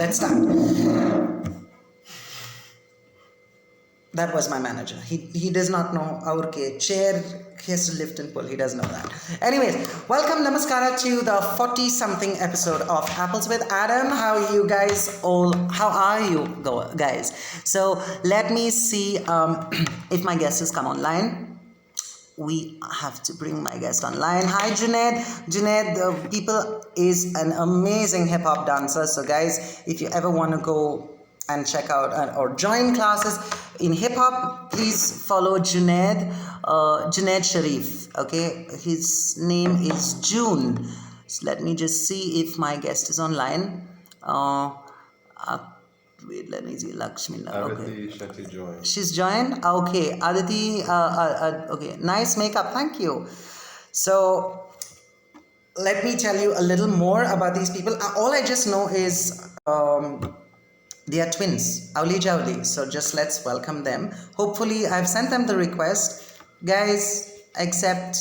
let's start. That was my manager. He does not know our chair. He has to lift and pull. He doesn't know that. Anyways, welcome, namaskara to the 40-something episode of Apples with Adam. How are you guys all? How are you guys? So let me see if my guest has come online. We have to bring my guest online. Hi, Junaid. Junaid, people is an amazing hip hop dancer. So guys, if you ever want to go and check out or join classes in hip hop, please follow Junaid, Junaid Sharif. Okay, his name is June. So let me just see if my guest is online. Wait, let me see. Lakshmi. Aditi Shetty joined. She's joined. Okay, Aditi. Okay, nice makeup. Thank you. So let me tell you a little more about these people. All I just know is they are twins, Auli Jawli. So just let's welcome them. Hopefully, I've sent them the request. Guys, accept.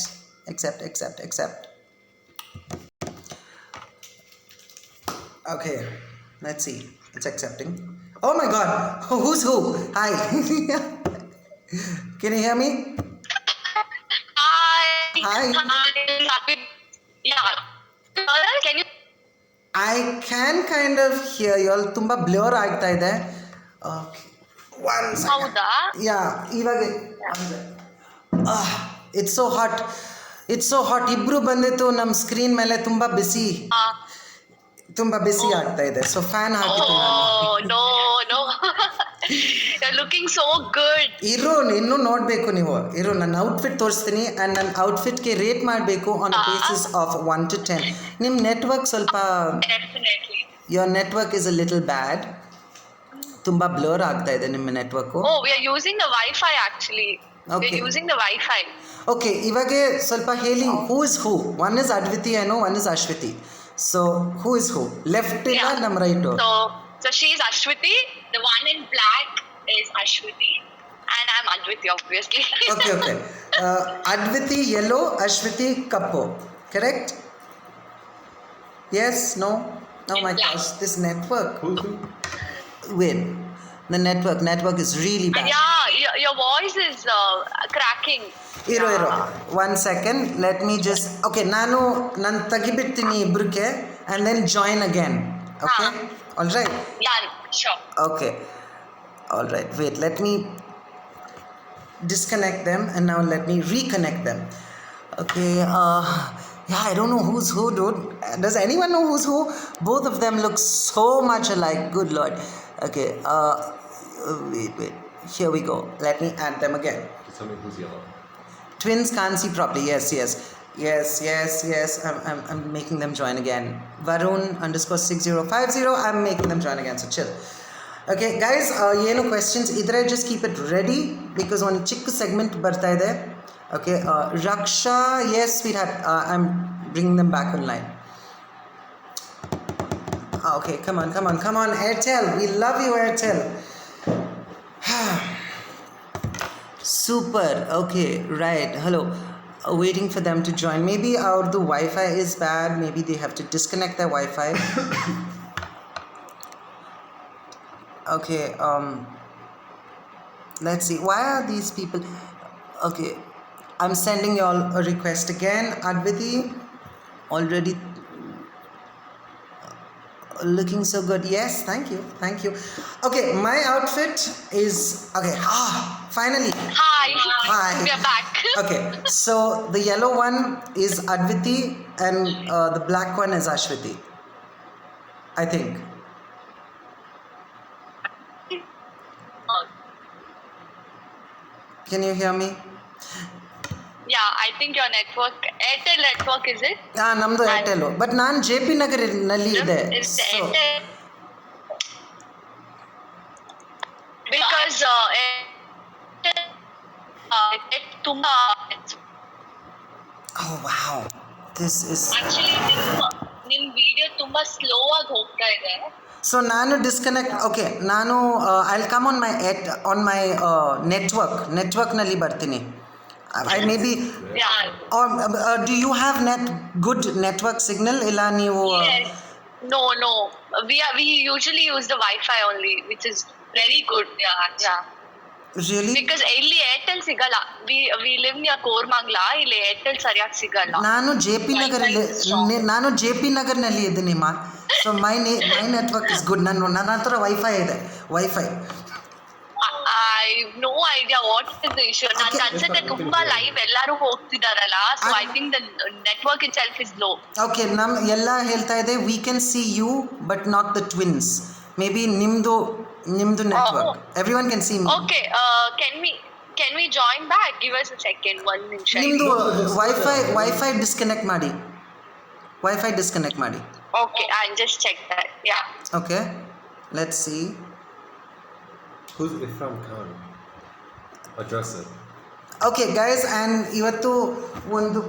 Okay, let's see. It's accepting. Oh my God, who's who? Hi. Can you hear me? Hi. Yeah. Can you? I can kind of hear you all. Tumba blur ಆಗ್ತಾ ಇದೆ. Okay. One second. ಹೌದಾ? Yeah, ಇವಾಗ it's so hot. It's so hot. ಇಬ್ರು ಬಂದಿತ್ತು ನಮ್ಮ screen ಮೇಲೆ ತುಂಬಾ ಬಿಸಿ ಆಗ್ತಾ ಇದೆ. ಸೊ ಫ್ಯಾನ್ ಹಾಕಿತ್ತು ನಾನು. No. You're looking so good. ಇನ್ನೂ ನೋಡಬೇಕು ನೀವು. ನನ್ನ ಔಟ್ಫಿಟ್ ತೋರಿಸ್ತೀನಿ ಆ್ಯಂಡ್ ನನ್ನ ಔಟ್ಫಿಟ್ಗೆ ರೇಟ್ ಮಾಡಬೇಕು on a basis of 1 to 10. ನಿಮ್ಮ ನೆಟ್ವರ್ಕ್ ಸ್ವಲ್ಪ Definitely. Your network is a little bad. ತುಂಬ ಬ್ಲರ್ ಆಗ್ತಾ ಇದೆ ನಿಮ್ಮ network. Oh, we are using the Wi-Fi actually. Okay. We're using the Wi-Fi. Okay, ಇವಾಗ ಸ್ವಲ್ಪ ಹೇಳಿ who is who. One is Adviti ಏನೋ, one is Ashwiti. So who is who? Left ಇಲ್ಲ ನಮ್ಮ right? So she is Ashwiti. The one in black is Ashwiti, and I'm Adviti, obviously. Okay. Adviti yellow, Ashwiti kappo. Correct? Yes? No? Oh my gosh, this network. Who's who? Wait, the network is really bad. Yeah, your voice is cracking. Iro. 1 second. Let me just. Okay, ನಾನು ತೆಗಿಬಿಡ್ತೀನಿ ಇಬ್ರಿಗೆ and then join again. Okay? All right. Yeah, sure. Okay. All right. Wait, let me disconnect them and now let me reconnect them. Okay. Yeah, I don't know who's who, dude. Does anyone know who's who? Both of them look so much alike. Good Lord. Okay. Wait. Here we go. Let me add them again. Tell me who's yellow. Twins can't see properly. Yes. I'm making them join again. Varun _6050. I'm making them join again. So chill. Okay, guys. ಏನು questions ಇದ್ರೆ just keep it ready because ಒಂದು ಚಿಕ್ಕ segment ಬರ್ತಾ ಇದೆ. Okay. Raksha, yes, sweetheart. I'm bringing them back online. Okay, come on, Airtel. We love you, Airtel. Super. Okay, right. Hello. Waiting for them to join. Maybe the Wi-Fi is bad. Maybe they have to disconnect their Wi-Fi. Okay. Let's see. Why are these people? Okay. I'm sending you all a request again. Adviti, already looking so good. Yes, thank you. Okay, my outfit is okay. Finally. Hi. Hi. We are back. Okay, so the yellow one is Adviti and the black one is Ashwiti, I think. Can you hear me? Yeah, I think your network, Airtel network, is it? ನಮ್ಮದು Airtel, but ನಾನು JP ನಗರ್ನಲ್ಲಿ ಇದೆ. It's the Airtel. Because it's ತುಂಬಾ. Oh wow, this is. Actually, ನಿಮ್ಮ video ತುಂಬಾ slow ಆಗಿ ಹೋಗ್ತಾ ಇದೆ. So ನಾನು disconnect. Okay, ನಾನು I'll come on my network ನಲ್ಲಿ ಬರ್ತೀನಿ. I maybe. Yeah. Or do you have good network signal? ಇಲ್ಲ ನೀವು. Yes. No. We usually use the Wi-Fi only, which is very good. Yeah. Really? Because ಇಲ್ಲಿ Airtel ಸಿಗಲ್ಲ. We live near Koramangala. ಇಲ್ಲಿ Airtel ಸರಿಯಾಗಿ ಸಿಗಲ್ಲ. ನಾನು ಜೆ ಪಿ ನಗರಲ್ಲಿ ನಲ್ಲಿ ಇದ್ದೀನಿ ಮಾ. So my network is good. ನನ್ನ ಹತ್ರ ವೈಫೈ ಇದೆ. I have no idea what is the issue. ನನಗೆ ಅನ್ಸುತ್ತೆ ತುಂಬಾ ಲೈವ್ ಎಲ್ಲರೂ ಹೋಗ್ತಿದಾರಲ್ಲ. So I think the network itself is low. Okay, ಎಲ್ಲ ಹೇಳ್ತಾ ಇದೆ we can see you but not the twins. Maybe ನಿಮ್ದು network. Everyone can see me. Okay, can we join back? Give us a second, 1 ನಿಮಿಷ. ನಿಮ್ದು wifi disconnect ಮಾಡಿ. Okay, I'll just check that. Yeah. Okay, let's see. Who's Irfan Khan? Address it. Okay guys, and ಇವತ್ತು ಒಂದು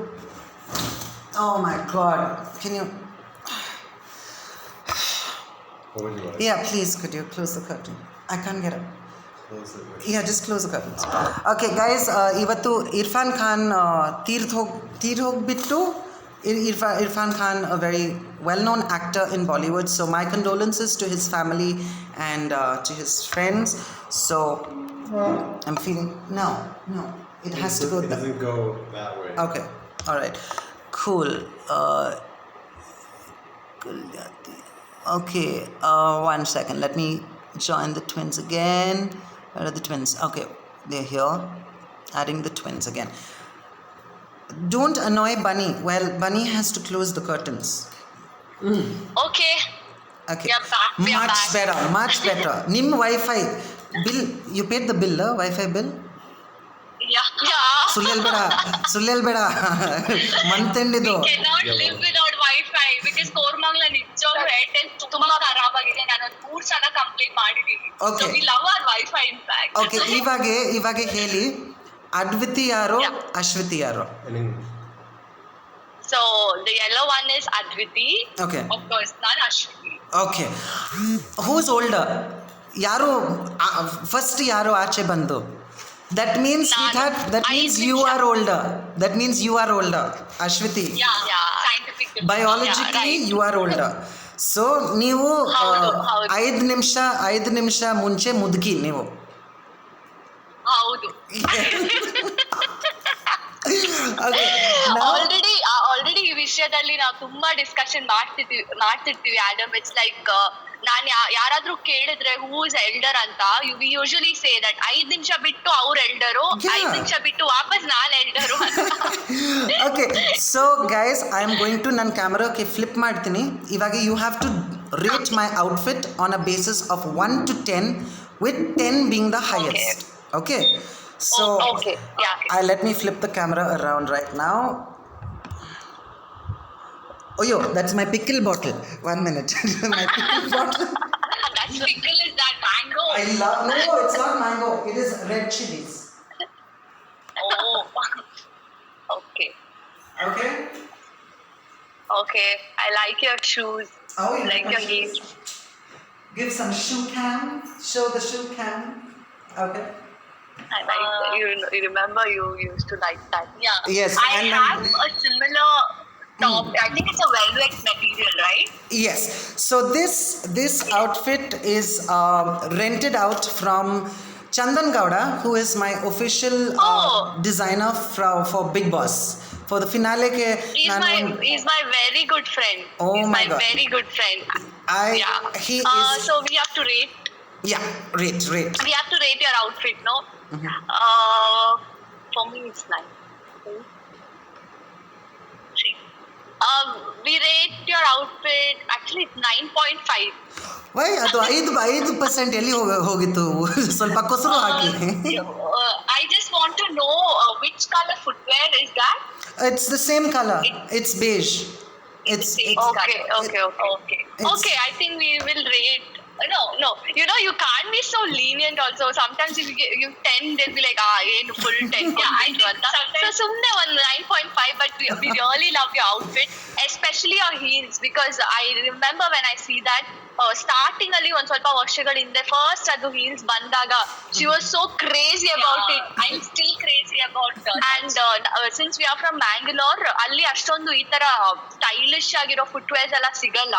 oh my God, can you What would you like? Yeah, please, could you close the curtain? I can't get it. Close it. Yeah, just close the curtains. Okay, guys, ಇವತ್ತು ಇರ್ಫಾನ್ ಖಾನ್ ತೀರ್ ಹೋಗ್ಬಿಟ್ಟು. Irfan Khan, a very well-known actor in Bollywood. So my condolences to his family and to his friends. So I'm feeling no, it has to go. It doesn't go that way. Okay, all right, cool. Okay, 1 second. Let me join the twins again. Where are the twins? Okay, they're here. Adding the twins again. Don't annoy Bunny. Well, Bunny has to close the curtains. Okay. Okay. We are back. Much better. Nim Wi-Fi bill. You paid the bill, Wi-Fi bill? Yeah. ಸುಳ್ಳು ಬೇಡ. Month end ಇದು. We cannot live without Wi-Fi because Koramangala ನಿಜವಾಗ್ಲೂ Airtel ತುಂಬಾ ಖರಾಬ್ ಆಗಿದೆ. ನಾನು 3 ಸಲ complaint ಮಾಡಿದ್ದೀನಿ. Okay. So we love our Wi-Fi in fact. Okay, ಇವಾಗ ಹೇಳಿ, ಅದ್ವಿತಿ ಯಾರು, ಅಶ್ವಿತಿ ಯಾರು? In English. So the yellow one is Adviti. Okay. Of course, not Ashwini. Okay. Who's older? ಯಾರು ಫಸ್ಟ್ ಯಾರು ಆಚೆ ಬಂದು? That means sweetheart, that means you are older. Ashwiti. Yeah. Scientifically. Biologically, Yeah, right. you are older. So ನೀವು ಹೌದು. 5 ನಿಮಿಷ ಮುಂಚೆ ಮುದುಕಿ ನೀವು. ಹೌದು. Okay. Now, ಆಲ್ರೆಡಿ ಈ ವಿಷಯದಲ್ಲಿ ನಾವು ತುಂಬಾ ಡಿಸ್ಕಷನ್ ಮಾಡ್ತಿರ್ತೀವಿ ಆಡಮ್. ಇಟ್ಸ್ ಲೈಕ್ ನಾನು ಯಾರಾದ್ರೂ ಕೇಳಿದ್ರೆ ಹೂ ಇಸ್ ಎಲ್ಡರ್ ಅಂತ, ವಿ ಯೂಶಲಿ ಸೇ ದಟ್ 5 ನಿಮಿಷ ಬಿಟ್ಟು ಅವ್ರ ಎಲ್ಡರು, 5 ನಿಮಿಷ ಬಿಟ್ಟು ವಾಪಸ್ ನಾನು ಎಲ್ಡರು ಅಂತ. okay, so guys, I am going to ನನ್ನ ಕ್ಯಾಮರಾಕ್ಕೆ ಫ್ಲಿಪ್ ಮಾಡ್ತೀನಿ. ಇವಾಗ you have to rate my outfit on a basis of 1 to 10, with 10 being the highest. Okay. So Okay. Yeah. let me flip the camera around right now. Oh yo, that's my pickle bottle. 1 minute. My pickle bottle. That pickle is that mango. No, it's not mango. It is red chilies. Oh. Okay. Okay. I like your shoes. Oh, you like my your shoes? heels. Give some shoe cam. Show the shoe cam. Okay. I like that. You remember you used to like that. Yeah. Yes, I and have a similar top. I think it's a velvet material, right? Yes. So this outfit is rented out from Chandan Gowda, who is my official designer for Big Boss. For the finale ke He's my very good friend. Oh he's my God. very good friend. He is. So we have to rate. Yeah, rate. We have to rate your outfit, no? For me, it's 9. 3. We rate your outfit. Actually, it's 9.5. Why ಅದು 5% ಎಲ್ಲಿ ಹೋಗಿತ್ತು? ಸ್ವಲ್ಪ ಕೊಸರು ಹಾಕಿ. I just want to know which color footwear is that? It's the same color. It's beige. It's Okay. I think we will rate. No. you know, you can't be so lenient also. Sometimes if you 10, they'll be like, full 10. Yeah, I think so sumne one 9.5, but we really love your outfit, especially your heels, because I remember when I see that starting ಅಲ್ಲಿ ಒಂದ್ ಸ್ವಲ್ಪ ವರ್ಷಗಳ ಹಿಂದೆ first ಅದು heels ಬಂದಾಗ she was so crazy about it. I'm still crazy about that. And since we are from Bangalore, ಅಲ್ಲಿ ಅಷ್ಟೊಂದು ಈ ತರ ಸ್ಟೈಲಿಶ್ ಆಗಿರೋ ಫುಟ್ವೇರ್ಸ್ ಎಲ್ಲ ಸಿಗಲ್ಲ.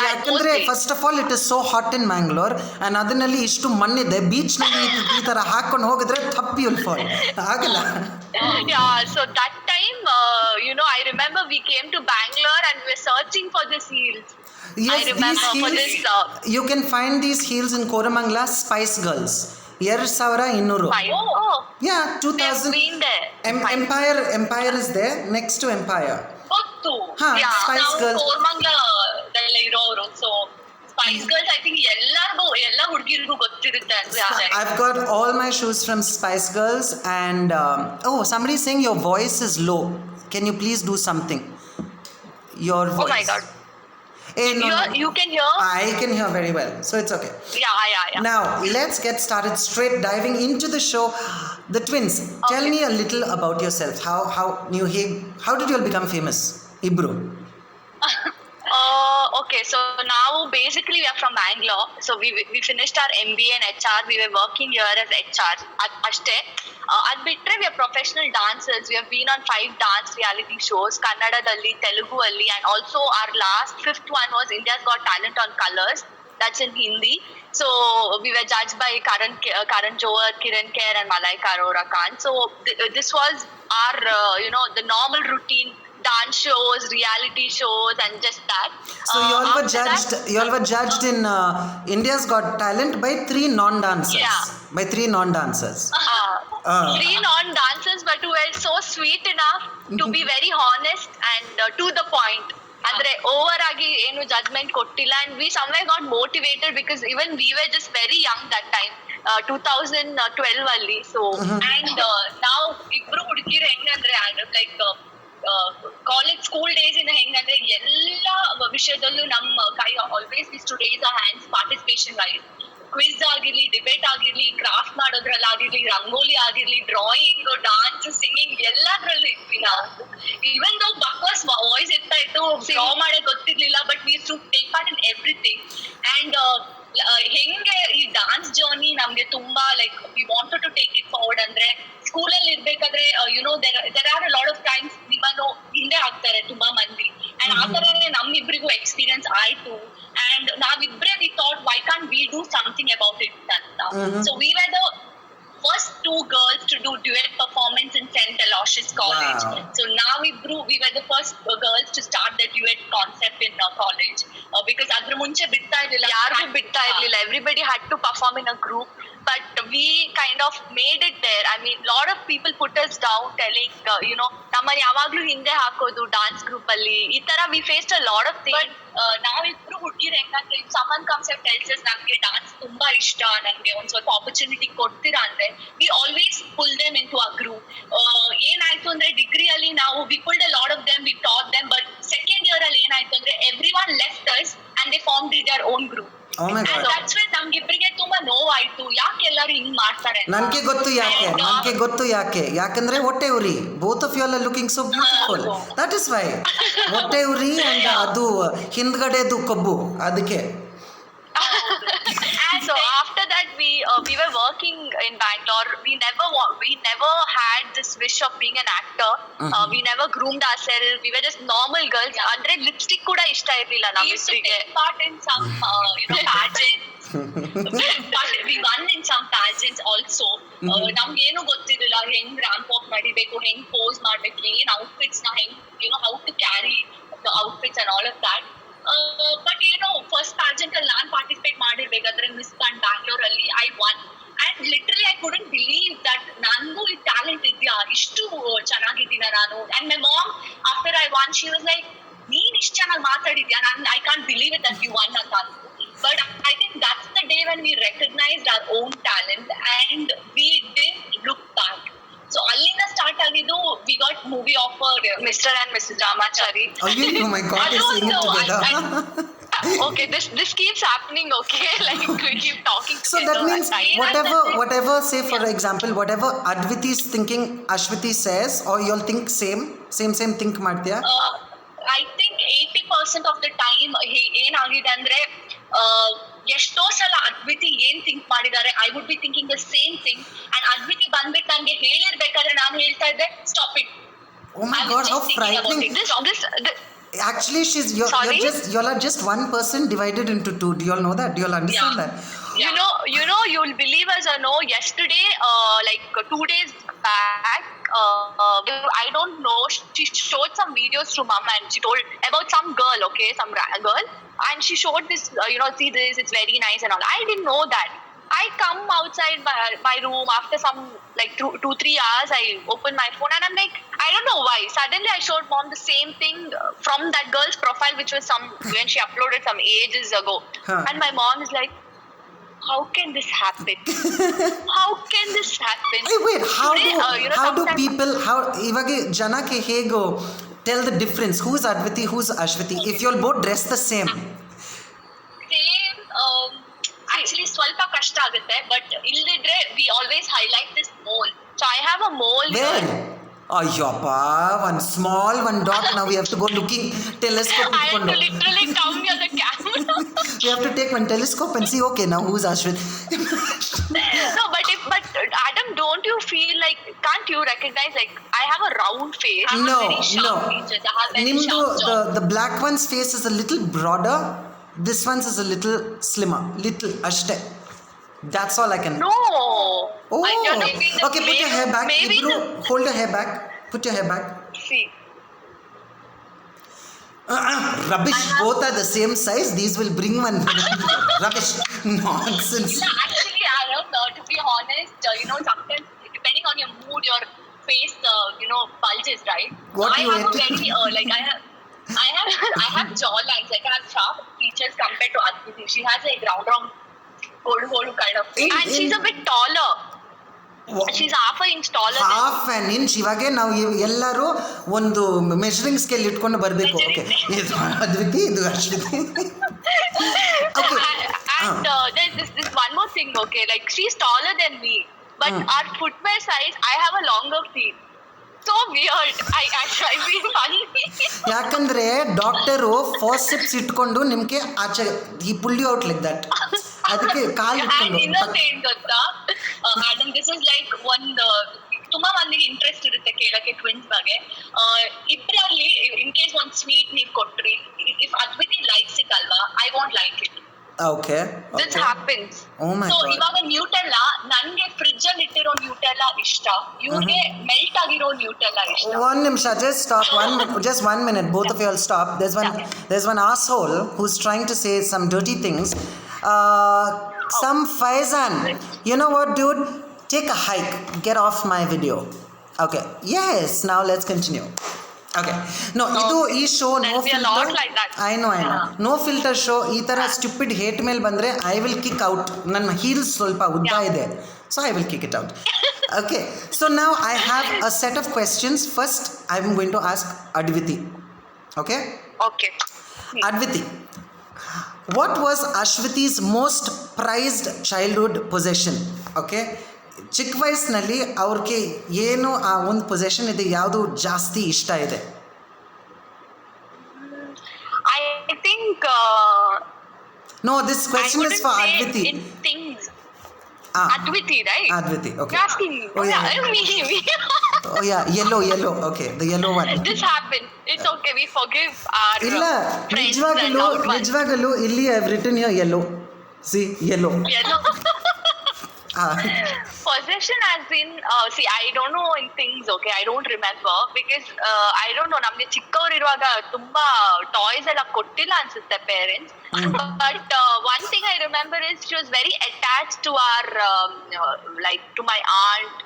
ಯಾಕಂದ್ರೆ first of all it is so hot in Mangalore and ಅದನ್ನಲ್ಲಿ ಇಷ್ಟು ಮಣ್ಣಿದೆ, ಬೀಚ್ ನಲ್ಲಿ ಈ ತರ ಹಾಕೊಂಡು ಹೋಗಿದ್ರೆ ತಪ್ಪಿ ಫಾಲ್ ಆಗಲ್ಲ. Yeah, so that time I remember we came to Bangalore and we were searching for these heels. Yes, I remember these for heels, this you can find these heels in Koramangala Spice Girls. 2200. Oh, Yeah, we have 2000. been there. Empire is there next to Empire. ಗೊತ್ತು. Yeah, Spice Girls. ಕೋರಮಂಗಲದಲ್ಲ ಇರೋರು. So Spice Girls I think ಎಲ್ಲ ಹುಡುಗಿರಿಗೂ ಗೊತ್ತಿರುತ್ತೆ ಅಂತ. I've got all my shoes from Spice Girls and somebody is saying your voice is low. Can you please do something? Your voice. Oh my God. Hey, no. You can hear? I can hear very well, so it's okay. Yeah. Now, let's get started straight diving into the show. The twins, tell me a little about yourself. How did you all become famous? Ibru. Okay, so now basically we are from Bangalore. So we finished our MBA in HR. We were working here as HR. Ashte. Ad bitre we are professional dancers. We have been on 5 dance reality shows, Kannadadalli, Telugu alli, and also our last 5th one was India's Got Talent on Colors. That's in Hindi. So we were judged by Karan Johar, Kiran Kher, and Malaika Arora Khan. So this was our the normal routine. Dance shows, reality shows, and just that. So you all were judged in India's Got Talent by 3 non-dancers. Yeah. By 3 non-dancers. 3 non-dancers, but who were so sweet enough to be very honest and to the point. ಅಂದ್ರೆ over ಆಗಿ ಏನು judgment ಕೊಟ್ಟಿಲ್ಲ, and we somewhere got motivated because even we were just very young that time, 2012 ಅಲ್ಲಿ. So and now ಇಬ್ರು ಹುಡುಗಿರು ಹೆಂಗಂದ್ರೆ like college school days ಇಂದ ಹೆಂಗಂದ್ರೆ ಎಲ್ಲಾ ವಿಷಯದಲ್ಲೂ ನಮ್ಮ ಕೈ always use to raise our hands participation wise. Quiz ಆಗಿರ್ಲಿ, ಡಿಬೇಟ್ ಆಗಿರ್ಲಿ, ಕ್ರಾಫ್ಟ್ ಮಾಡೋದ್ರಲ್ಲಾಗಿರ್ಲಿ, ರಂಗೋಲಿ ಆಗಿರ್ಲಿ, ಡ್ರಾಯಿಂಗ್, ಡಾನ್ಸ್, ಸಿಂಗಿಂಗ್ ಎಲ್ಲದ್ರಲ್ಲೂ ಇದ್ವಿ ನಾವು. ಈವನ್ ದೋ ಬಕ್ವಾಸ್ ವಾಯ್ಸ್ ಇರ್ತಾ ಇತ್ತು, ಡ್ರಾ ಮಾಡಕ್ ಗೊತ್ತಿರ್ಲಿಲ್ಲ, but we to take part in everything. And ಹೆಂಗೆ ಈ ಡಾನ್ಸ್ ಜರ್ನಿ ನಮ್ಗೆ ತುಂಬಾ like we wanted to take it forward. ಅಂದ್ರೆ ಸ್ಕೂಲಲ್ಲಿ ಇರ್ಬೇಕಾದ್ರೆ there are a lot of times ನಿಮ್ಮನ್ನು ಹಿಂದೆ ಹಾಕ್ತಾರೆ ತುಂಬಾ ಮಂದಿ, ಅಂಡ್ ಆ ತರನೇ ನಮ್ಮಿಬ್ರಿಗೂ ಎಕ್ಸ್ಪೀರಿಯನ್ಸ್ ಆಯ್ತು. ಅಂಡ್ ನಾವಿಬ್ರೆ we thought why can't we do something about it ಅಂತ. So we were the first 2 girls to do duet performance in St. Aloysius College. Wow. So now we were the first girls to start the duet concept in college, because adra munche bitta irilla, yaru bitta irilla, everybody had to perform in a group, but we kind of made it there. I mean, lot of people put us down telling nammani yavaglu hinde hakodu dance group alli ee tara we faced a lot of things. ನಾವಿಬ್ರು ಹುಡುಗಿರು ಹೆಂಗಂದ್ರೆ if someone comes and tells us ನಮ್ಗೆ dance ತುಂಬಾ ಇಷ್ಟ, ನಮ್ಗೆ ಒಂದ್ ಸ್ವಲ್ಪ opportunity ಕೊಡ್ತೀರಾ ಅಂದ್ರೆ we always pull them into our group. ಏನಾಯ್ತು ಅಂದ್ರೆ ಡಿಗ್ರಿಯಲ್ಲಿ ನಾವು we pulled a lot of them, we taught them, but second year ಅಲ್ಲಿ ಏನಾಯ್ತು ಅಂದ್ರೆ everyone left us and they formed their own group. Oh my God. And that's when ನಮ್ಗಿಬ್ರಿಗೆ ತುಂಬಾ ನೋವಾಯ್ತು, ಯಾಕೆ ಎಲ್ಲರೂ ಹಿಂಗ್ ಮಾಡ್ತಾರೆ. ನನಗೆ ಗೊತ್ತು ಯಾಕಂದ್ರೆ ಹೊಟ್ಟೆ ಉರಿ. both of you all are looking so beautiful. That is why ಹೊಟ್ಟೆ ಉರಿ and ಅದು ಹಿಂದ್ಗಡೆದು ಕೊಬ್ಬು ಅದಕ್ಕೆ. And so after that we were working in Bangalore. We never had this wish of being an actor. We never groomed ourselves. We were just normal girls. Andre lipstick kuda ishta irilla namibrige. Part in some pageants. But we won in some pageants also. ನಮ್ಗೆ ಏನು ಗೊತ್ತಿರಲಿಲ್ಲ ಹೆಂಗ್ ramp walk ಮಾಡಿಬೇಕು, ಹೆಂಗ್ pose ಮಾಡ್ಬೇಕು, ಏನ್ outfits ನ ಹೆಂಗ್ how to carry the outfits and all of that. But first pageant ಅಲ್ಲಿ ನಾನು ಪಾರ್ಟಿಸಿಪೇಟ್ ಮಾಡಿರ್ಬೇಕಾದ್ರೆ ಮಿಸ್ ಕಾನ್ ಬ್ಯಾಂಗ್ಳೂರ್ ಅಲ್ಲಿ I won. And literally I couldn't believe that ನನಗೂ ಈ ಟ್ಯಾಲೆಂಟ್ ಇದೆಯಾ, ಇಷ್ಟು ಚೆನ್ನಾಗಿದ್ದೀನ ನಾನು. And my mom after I won she was like, ನೀನ್ ಇಷ್ಟು ಚೆನ್ನಾಗಿ ಮಾತಾಡಿದ್ಯಾ, I can't believe it that you won ಅಂತ. But I think that's the day when we recognised our own talent and we didn't look back. So ಅಲ್ಲಿಂದ start ಆಗಿದ್ದು we got movie offer mister and Mrs Ramachari. Oh my God, you're singing together. Okay, this keeps happening. Okay, like we keep talking. So that together. means whatever, say for example, whatever Adviti is thinking, Ashwati says, or you'll think same think ಮಾಡ್ತೀಯಾ? I think 80% of the time ಏನಾಗಿದೆ ಅಂದ್ರೆ ಎಷ್ಟೋ ಸಲ ಅದ್ವಿತಿ ಏನ್ think ಮಾಡಿದ್ದಾರೆ I would be thinking the same thing and ಅದ್ವಿತಿ ಬಂದ್ಬಿಟ್ಟು ನನಗೆ ಹೇಳಿರ್ಬೇಕಾದ್ರೆ ನಾನು ಹೇಳ್ತಾ ಇದ್ದೆ stop it. Oh my God, how frightening. Actually, you're just one person divided into two. Do you all know that? Do you all understand that? You'll believe us or no, yesterday, like 2 days back, I don't know, she showed some videos to mom and she told about some girl, okay, some girl, and she showed this, see this, it's very nice and all. I didn't know that. I come outside my room after some like 2-3 hours. I open my phone and I'm like, I don't know why. Suddenly I showed mom the same thing from that girl's profile, which was when she uploaded some ages ago. And my mom is like, how can this happen? How can this happen? Hey, wait, how do people, ಇವಾಗ ಜನಕ್ಕೆ ಹೇಗೋ tell the difference? Who's Adviti, who's Ashwati? If you'll both dress the same. Actually ಸ್ವಲ್ಪ ಕಷ್ಟ ಆಗುತ್ತೆ, but ಇಲ್ದಿದ್ರೆ we always highlight this mole. So I have a mole. Where? Ayyappa, one small, one dot. Now we have to go looking telescope. I have to literally come near the camera. We have to take one telescope and see, okay, now who's Ashwati? No, but Adam, don't you feel like, can't you recognize, like, I have a round face. I have very sharp features. I have very sharp jaw. The black one's face is a little broader. This one's is a little slimmer. Little, ashte. That's all I can. No. Oh. Okay, put your hair back. Hold your hair back. Put your hair back. See. Rubbish. Both are the same size. These will bring one. Rubbish. Nonsense. Actually, I don't know. To be honest, sometimes depending on your mood, your face, bulges, right? What so you I have a very I have jaw lines. Like I have sharp features compared to Adviti. She has like round cold kind of face. And she's a bit taller. What? She's half an inch taller. Half an inch. ಇವಾಗೆ ನಾವು ಎಲ್ಲರೂ ಒಂದು measuring scale ಇಟ್ಕೊಂಡು ಬರಬೇಕು. Okay, ಇದು ಅದ್ವಿತಿ, ಇದು Ashwathi. Okay. And there's this one more thing. Okay, like she's taller than me, but our footwear size, I have a longer feet. So weird. I feel funny. ಯಾಕಂದ್ರೆ doctor forceps ಇಟ್ಕೊಂಡು ನಿಮ್ಗೆ ಆಚೆ ಈ pull out like that. ಅದಕ್ಕೆ ಕಾಲು ಇಟ್ಕೊಂಡು. ಇನ್ನೊಂದು ಏನ್ ಗೊತ್ತಾ ಆಡಮ್, ದಿಸ್ ಇಸ್ ಲೈಕ್ ಒಂದು ತುಂಬಾ ಮಂದಿಗೆ ಇಂಟ್ರೆಸ್ಟ್ ಇರುತ್ತೆ ಕೇಳಕ್ಕೆ ಟ್ವಿನ್ಸ್ ಬಗ್ಗೆ. ಇಬ್ಬರಲ್ಲಿ ಇನ್ ಕೇಸ್ ಒಂದು ಸ್ವೀಟ್ ನೀವು ಕೊಟ್ರಿ, ಇಫ್ ಅದ್ವಿತಿ ಲೈಕ್ಸ್ ಇಟ್ ಅಲ್ವಾ, I want like it. Okay. This happens. Oh my God. So ಇವಾಗ ನ್ಯೂಟೆಲ್ಲಾ ನಂಗೆ ಫ್ರಿಡ್ಜ್ ಅಲ್ಲಿ ಇಟ್ಟಿರೋ ನ್ಯೂಟೆಲ್ಲಾ ಇಷ್ಟ, ಇವ್ರಿಗೆ ಮೆಲ್ಟ್ ಆಗಿರೋ ನ್ಯೂಟೆಲ್ಲಾ ಇಷ್ಟ. One ನಿಮಿಷ, just stop. Just 1 minute. Both of you all stop. There's one asshole who's trying to say some dirty things. Some Faizan. You know what, dude? Take a hike. Get off my video. Okay. Yes. Now let's continue. Okay. No, ಇದು ಈ show no filter. I no no filter show. ಈ ಥರ stupid hate mail ಬಂದರೆ I will kick out. ನನ್ನ heels ಸ್ವಲ್ಪ ಉದ್ದ ಇದೆ, so I will kick it out. Okay. So now I have a set of questions. First, I'm going to ask Adviti. Okay? Okay. Adviti, what was Ashwati's most prized childhood possession? Okay? ಚಿಕ್ಕ ವಯಸ್ಸಿನಲ್ಲಿ ಅವ್ರಿಗೆ ಏನು ಆ ಒಂದು possession ಇದೆ, ಯಾವುದು ಜಾಸ್ತಿ ಇಷ್ಟ ಇದೆ? I think No, this question is for Adviti. Things. Adviti, right? Adviti, okay. You're asking me. Oh yeah. Me. Oh yeah, yellow. Okay, the yellow one. This happened. It's okay. We forgive our ಇಲ್ಲ, ನಿಜವಾಗಲೂ ಇಲ್ಲಿ I have written here yellow. See, yellow. Possession has been I don't know in things. Okay, I don't remember because I don't know, ನಮ್ಗೆ ಚಿಕ್ಕವರು ಇರುವಾಗ ತುಂಬಾ toys ಎಲ್ಲ ಕೊಟ್ಟಿಲ್ಲ ಅನ್ಸುತ್ತೆ parents. But one thing I remember is she was very attached to our like to my aunt.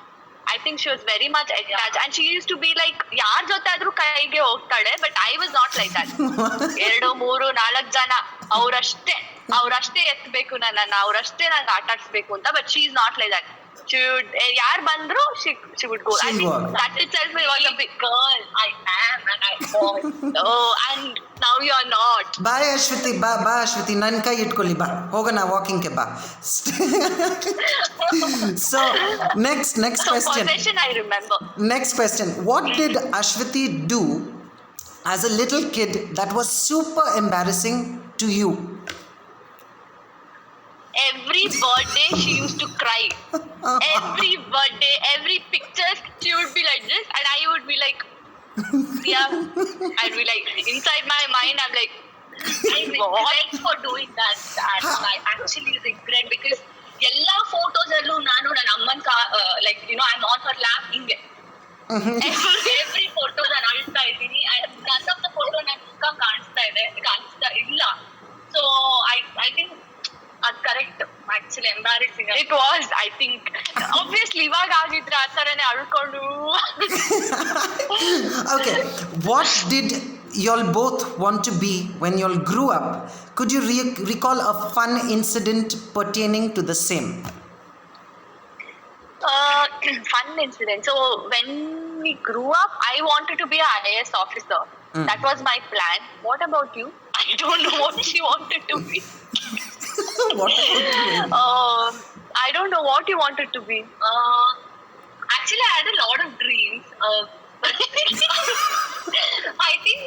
I think she was very much attached and she used to be like ಯಾರ ಜೊತೆ ಆದ್ರೂ ಕೈಗೆ ಹೋಗ್ತಾಳೆ, but I was not like that. 2, 3, 4 ಜನ ಅವ್ರಷ್ಟೇ ಎತ್ತಬೇಕು ನನ್ನನ್ನ, ಅವ್ರಷ್ಟೇ ನಂಗೆ ಆಟ ಆಡ್ಸ್ಬೇಕು ಅಂತ. But she is not like that. She would ಯಾರು ಬಂದ್ರು she would go. I think that itself was a big girl. I am and I fall. And Now you're not. ಬಾಯ್ ಅಶ್ವತಿ, ಬಾ ಅಶ್ವತಿ, ನನ್ನ ಕೈ ಇಟ್ಕೊಳ್ಳಿ, ಬಾ ಹೋಗೋಣ ವಾಕಿಂಗ್ಗೆ, ಬಾ. So next So question. possession I remember. Next question. What did Ashwati do as a little kid that was super embarrassing to you? Every birthday she used to cry. Every birthday, every picture she would be like this, and I would be like, yeah. I'd be like, inside my mind, I'm like, I regret for doing that. And I actually regret because ಎಲ್ಲ photos ಅಲ್ಲೂ ನಾನು ನನ್ನ ಅಮ್ಮನ like I on her ಲ್ಯಾಪ್ ಹಿಂಗೆ every photo ನಾನು ಅಳ್ತಾ ಇದ್ದೀನಿ. None of the photo ನನ್ನ ಮುಖ ಕಾಣಿಸ್ತಾ ಇಲ್ಲ. ಸೊ ಐ ಥಿಂಕ್ ಅದು correct. Actually ಎಂಬಾರಸಿಂಗ್ it was. I think obviously ಇವಾಗ ಆಗಿದ್ರೆ ಆ ಥರನೇ ಅಳ್ಕೊಂಡು. Okay, what did y'all both want to be when y'all grew up? Could you recall a fun incident pertaining to the same? Fun incident. So when we grew up, I wanted to be an IAS officer. That was my plan. What about you? I don't know what she wanted to be. What about you? I don't know what you wanted to be. Actually, I had a lot of dreams. I think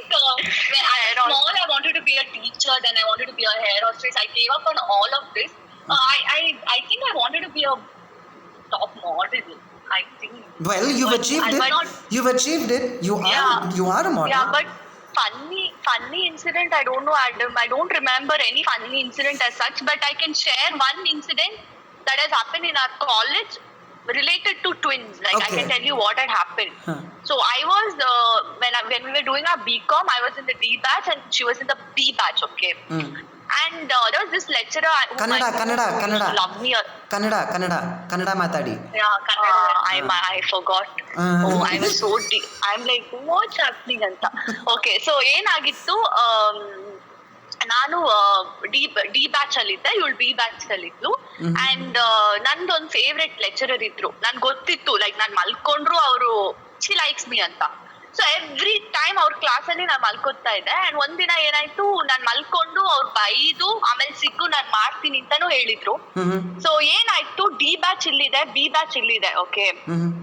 when I was small, I wanted to be a teacher. Then I wanted to be a hair hostess. I gave up on all of this. I think I wanted to be a top model. I think. Well, you've achieved it. You've achieved it. You are a model. Yeah, but funny incident, I don't know, Adam. I don't remember any funny incident as such, but I can share one incident that has happened in our college related to twins. Like, I can tell you what had happened. So I was when we were doing our BCom, I was in the D batch and she was in the B batch. Okay. And there was this lecturer who Kannada. loved me. Kannada matadi. Yeah, Kannada. I forgot. Oh, I was so deep. I'm like, what's happening anta. Okay, so ಏನಾಗಿತ್ತು, ನಾನು D batch ಅಲ್ಲಿ ಇದ್ದೆ, ಇವಳು B batch ಅಲ್ಲಿ ಇದ್ಲು. And ನಂದೊಂದು favourite lecturer ಇದ್ರು. ನನ್ಗೆ ಗೊತ್ತಿತ್ತು, ಲೈಕ್ ನಾನು ಮಲ್ಕೊಂಡ್ರು ಅವರು ಶಿ ಲೈಕ್ಸ್ ಮೀ ಅಂತ. ಸೊ ಎವ್ರಿ ಟೈಮ್ ಅವ್ರ ಕ್ಲಾಸ್ ಅಲ್ಲಿ ನಾನು ಮಲ್ಕೋತಾ ಇದ್ದೆ. ಅಂಡ್ ಒಂದಿನ ಏನಾಯ್ತು, ನಾನು ಮಲ್ಕೊಂಡು ಅವ್ರು ಬೈದು ಆಮೇಲೆ ಸಿಕ್ಕು ನಾನು ಮಾಡ್ತೀನಿ ಅಂತಾನು ಹೇಳಿದ್ರು. ಸೊ ಏನಾಯ್ತು, ಡಿ ಬ್ಯಾಚ್ ಇಲ್ಲಿದೆ, ಬಿ ಬ್ಯಾಚ್ ಇಲ್ಲಿದೆ. ಓಕೆ,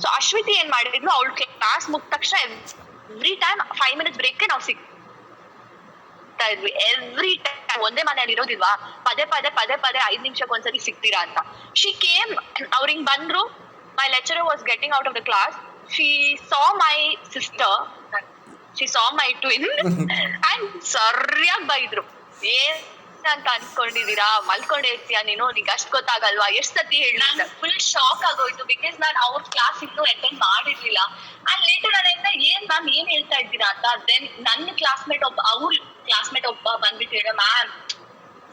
ಸೊ ಅಶ್ವಿತಿ ಏನ್ ಮಾಡಿದ್ಲು, ಅವಳು ಕ್ಲಾಸ್ ಮುಗಿದ ತಕ್ಷಣ ಎವ್ರಿ ಟೈಮ್ 5 minutes ಬ್ರೇಕ್ ನಾವು ಸಿಗ್ತಾ ಇದ್ವಿ. ಎವ್ರಿ ಟೈಮ್ ಒಂದೇ ಮನೆಯಲ್ಲಿ ಇರೋದಿಲ್ವಾ, ಪದೇ 5 ನಿಮಿಷಕ್ಕೆ ಒಂದ್ಸತಿ ಸಿಗ್ತೀರಾ ಅಂತ. ಶಿ ಕೇಮ್, ಅವ್ರು ಹಿಂಗ್ ಬಂದ್ರು. My lecturer was getting out of the class. She saw my sister, she saw my twin and ಸರಿಯಾಗಿ ಬೈದ್ರು. ಏನ್ ಅಂತ ಅನ್ಕೊಂಡಿದೀರಾ, ಮಲ್ಕೊಂಡಿರ್ತೀಯ ನೀನು, ನಿಂಗೆ ಅಷ್ಟ್ ಗೊತ್ತಾಗಲ್ವಾ, ಎಷ್ಟ್ ಸತಿ ಹೇಳಿ. ನಾನು ಫುಲ್ ಶಾಕ್ ಆಗೋಯ್ತು, ಬಿಕಾಸ್ ನಾನು ಅವ್ರ ಕ್ಲಾಸ್ ಇನ್ನೂ ಅಟೆಂಡ್ ಮಾಡಿರ್ಲಿಲ್ಲ. ಅಂಡ್ ಲೇಟರ್ ನನ್ನ ಏನ್ ಮ್ಯಾಮ್ ಏನ್ ಹೇಳ್ತಾ ಇದ್ದೀರಾ ಅಂತ. ದೆನ್ ನನ್ನ ಅವ್ರ ಕ್ಲಾಸ್ಮೇಟ್ ಒಬ್ಬ ಬಂದ್ಬಿಟ್ಟು ಹೇಳ, ಮ್ಯಾಮ್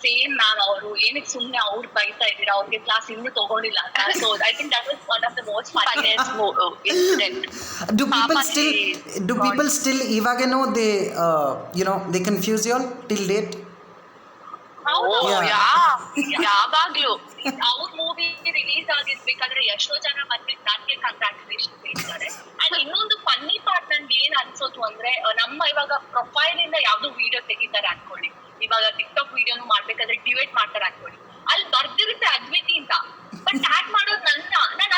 ಸೇಮ್ ಮ್ಯಾಮ್, ಅವರು ಏನಕ್ಕೆ ಸುಮ್ನೆ ಅವ್ರು ಬೈತಾ ಇದ್ದೀರಾ, ಅವ್ರಿಗೆ ಕ್ಲಾಸ್ ಇನ್ನೂ ತಗೊಂಡಿಲ್ಲ ಅಂತ. So I think that was one of the most funniest incident. Do people still ಇವಾಗೇನೋ they confuse you all till date? ಯಾವಾಗ್ಲೂ ಅವ್ರ ಮೂವಿ ರಿಲೀಸ್ ಆಗಿರ್ಬೇಕಾದ್ರೆ ಎಷ್ಟೋ ಜನ ಬಂದ್ಬಿಟ್ಟು ನನ್ಗೆ ಕಂಗ್ರಾಚುಲೇಷನ್ ಹೇಳ್ತಾರೆ. ಅಂಡ್ ಇನ್ನೊಂದು ಫನ್ನಿ ಪಾರ್ಟ್ ನನ್ಗೆ ಏನ್ ಅನ್ಸೋತು ಅಂದ್ರೆ, ನಮ್ಮ ಇವಾಗ ಪ್ರೊಫೈಲ್ ಇಂದ ಯಾವ್ದು ವಿಡಿಯೋ ತೆಗಿತಾರೆ ಅನ್ಕೊಳ್ಳಿ, ಇವಾಗ ಟಿಕ್ಟಾಕ್ ವಿಡಿಯೋನು ಮಾಡ್ಬೇಕಾದ್ರೆ ಡಿವೇಟ್ ಮಾಡ್ತಾರೆ ಅನ್ಕೊಳ್ಳಿ, ಅಲ್ಲಿ ಬರ್ದಿರುತ್ತೆ ಅದ್ವಿತಿ ಅಂತ, ಬಟ್ ಟ್ಯಾಗ್ ಮಾಡೋದು ನಾನು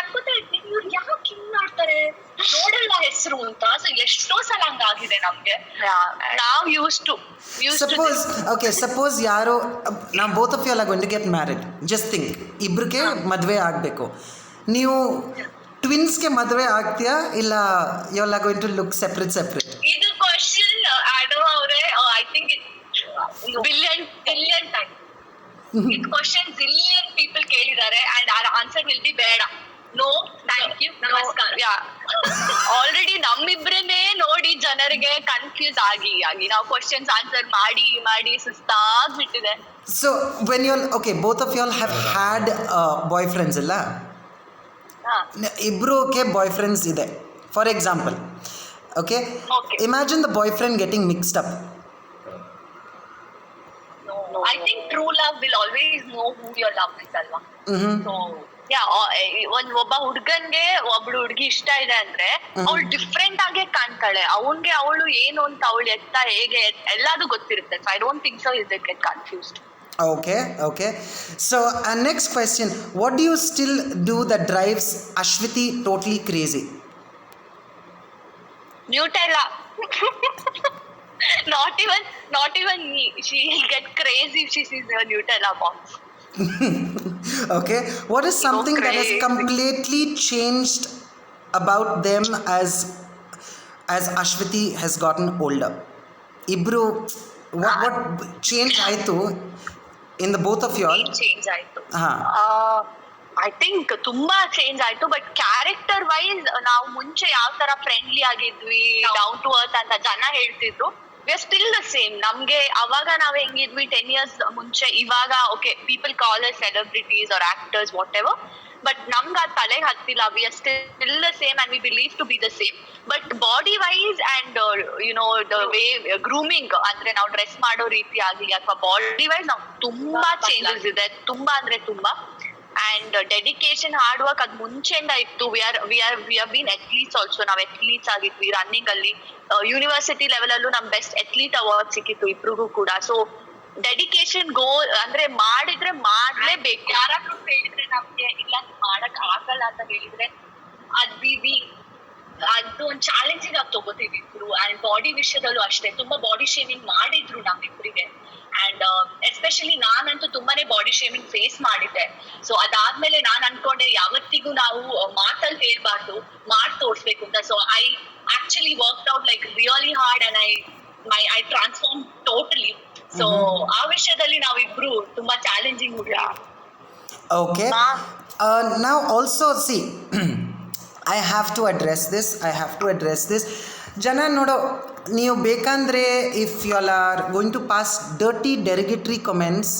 ಅನ್ಕೋತಾ ಇರ್ತೀನಿ, ಇವ್ರು ಯಾಕೆ ಹಿಂಗ್ ಮಾಡ್ತಾರೆ, ನೋಡಲ್ಲ ಹೆಸರು ಅಂತ. ಸೊ ಎಷ್ಟೋ ಸಲ ಹಂಗಾಗಿದೆ ನಮ್ಗೆ. ನಾವು ಸಪೋಸ್ ಯಾರೋ, ನಾವು both of you are going to get married. Just think, ಇಬ್ರಿಗೆ ಮದುವೆ ಆಗಬೇಕು. ನೀವು ಟ್ವಿನ್ಸ್ಗೆ ಮದುವೆ ಆಗ್ತೀಯಾ, ಇಲ್ಲ you are going to look separate? ಇದು ಕ್ವಶನ್ ಆಡೋ ಅವರೇ, ಐ ಥಿಂಕ್ ಬಿಲಿಯನ್ ಟೈಮ್ ಇದು ಕ್ವಶನ್ ಬಿಲಿಯನ್ ಪೀಪಲ್ ಕೇಳಿದ್ದಾರೆ. And our answer will be ಬೇಡ, ನೋ ಥ್ಯಾಂಕ್ ಯು, ನಮಸ್ಕಾರ. ಆಲ್ರೆಡಿ ನಮ್ಮಿಬ್ರನ್ನೇ ನೋಡಿ ಜನರಿಗೆ ಕನ್ಫ್ಯೂಸ್ ಆಗಿ ನಾವು ಕ್ವಶನ್ಸ್ ಆನ್ಸರ್ ಮಾಡಿ ಸುಸ್ತಾಗ್ಬಿಟ್ಟಿದೆ. So when you both of you all have had bye friends ಇಲ್ಲ, ಇಬ್ರಿಗೆ ಬಾಯ್ ಫ್ರೆಂಡ್ಸ್ ಇದೆ for example. Okay, imagine the boy friend getting mixed up. I think true love will always know who your love is, alva. So ಒಬ್ಬ ಹುಡ್ಗನ್ಗೆ ಒಬ್ಳು ಹುಡ್ಗಿ ಇಷ್ಟ ಇದೆ ಅಂದ್ರೆ ಅವಳು different ಆಗೇ ಕಾಣ್ತಾಳೆ. ಅವನ್ಗೆ ಅವಳು ಏನು ಅಂತ ಅವಳು ಎತ್ತ ಹೇಗೆ ಎಲ್ಲಾದು ಗೊತ್ತಿರುತ್ತೆ. So I don't think so is get confused. Okay. So, next question. What do you still do that drives Ashwati totally crazy? Nutella. not even me. She'll get crazy if she sees a Nutella box. Okay. What is something that has completely changed about them as Ashwati has gotten older? Ibru, what change ಆಯ್ತು in the both of you all? Change ಆಯ್ತು. I think ತುಂಬಾ change ಆಯ್ತು. But character wise ನಾವು ಮುಂಚೆ ಯಾವ ತರ friendly ಆಗಿದ್ವಿ, down to earth ಅಂತ ಜನ ಹೇಳ್ತಿದ್ರು, we are still the same. ನಮ್ಗೆ ಅವಾಗ ನಾವ್ ಹೆಂಗಿದ್ವಿ 10 years ಮುಂಚೆ, ಇವಾಗ okay people call us celebrities or actors whatever, but ನಮ್ಗೆ ಅದು ತಲೆಗೆ ಹತ್ತಿಲ್ಲ. We are still the same and we believe to be the same. But body wise and you know the way grooming ಅಂದ್ರೆ ನಾವು dress ಮಾಡೋ ರೀತಿ ಆಗಲಿ ಅಥವಾ ಬಾಡಿ ವೈಸ್ ನಾವು ತುಂಬಾ ಚೇಂಜಸ್ ಇದೆ, ತುಂಬಾ ಅಂದ್ರೆ ತುಂಬಾ. ಅಂಡ್ ಡೆಡಿಕೇಶನ್ ಹಾರ್ಡ್ ವರ್ಕ್ ಅದ್ ಮುಂಚೆಯಿಂದ ಇತ್ತು. We have been athletes also. ನಾವು ಅಥ್ಲೀಟ್ಸ್ ಆಗಿದ್ವಿ ರನ್ನಿಂಗ್ ಅಲ್ಲಿ. ಯೂನಿವರ್ಸಿಟಿ ಲೆವೆಲ್ ಅಲ್ಲೂ ನಮ್ ಬೆಸ್ಟ್ ಅಥ್ಲೀಟ್ ಅವಾರ್ಡ್ ಸಿಕ್ಕಿತ್ತು ಇಬ್ರಿಗೂ ಕೂಡ. ಸೊ ಡೆಡಿಕೇಶನ್ ಅಂದ್ರೆ ಮಾಡಿದ್ರೆ ಮಾಡ್ಲೇಬೇಕು. ಯಾರಾದ್ರೂ ಹೇಳಿದ್ರೆ ನಮ್ಗೆ ಇಲ್ಲ ಮಾಡಕ್ ಆಗಲ್ಲ ಅಂತ ಹೇಳಿದ್ರೆ ಅದು ಒಂದು ಚಾಲೆಂಜಿಂಗ್ ಆಗಿ ತಗೋತೀವಿ ಇಬ್ರು. ಅಂಡ್ ಬಾಡಿ ವಿಷಯದಲ್ಲೂ ಅಷ್ಟೇ ತುಂಬಾ ಬಾಡಿ ಶೇಮಿಂಗ್ ಮಾಡಿದ್ರು ನಮ್ಮಿಬ್ರಿಗೆ. ಅಂಡ್ ಎಸ್ಪೆಷಲಿ ನಾನಂತೂ ತುಂಬಾನೇ ಬಾಡಿ ಶೇಮಿಂಗ್ ಫೇಸ್ ಮಾಡಿದ್ದೆ. ಸೊ ಅದಾದ್ಮೇಲೆ ನಾನ್ ಅನ್ಕೊಂಡೆ ಯಾವತ್ತಿಗೂ ನಾವು ಮಾತಲ್ಲಿ ಹೇಳ್ಬಾರ್ದು, ಮಾಡ್ ತೋರ್ಸ್ಬೇಕು ಅಂತ. So I actually worked out like really hard and I transform totally. So ಆ ವಿಷಯದಲ್ಲಿ ನಾವಿಬ್ರು ತುಂಬಾ challenging. Okay. Now also see, I have to address this. ಜನ ನೋಡೋ, ನೀವು ಬೇಕಂದ್ರೆ if you all are going to pass dirty derogatory comments,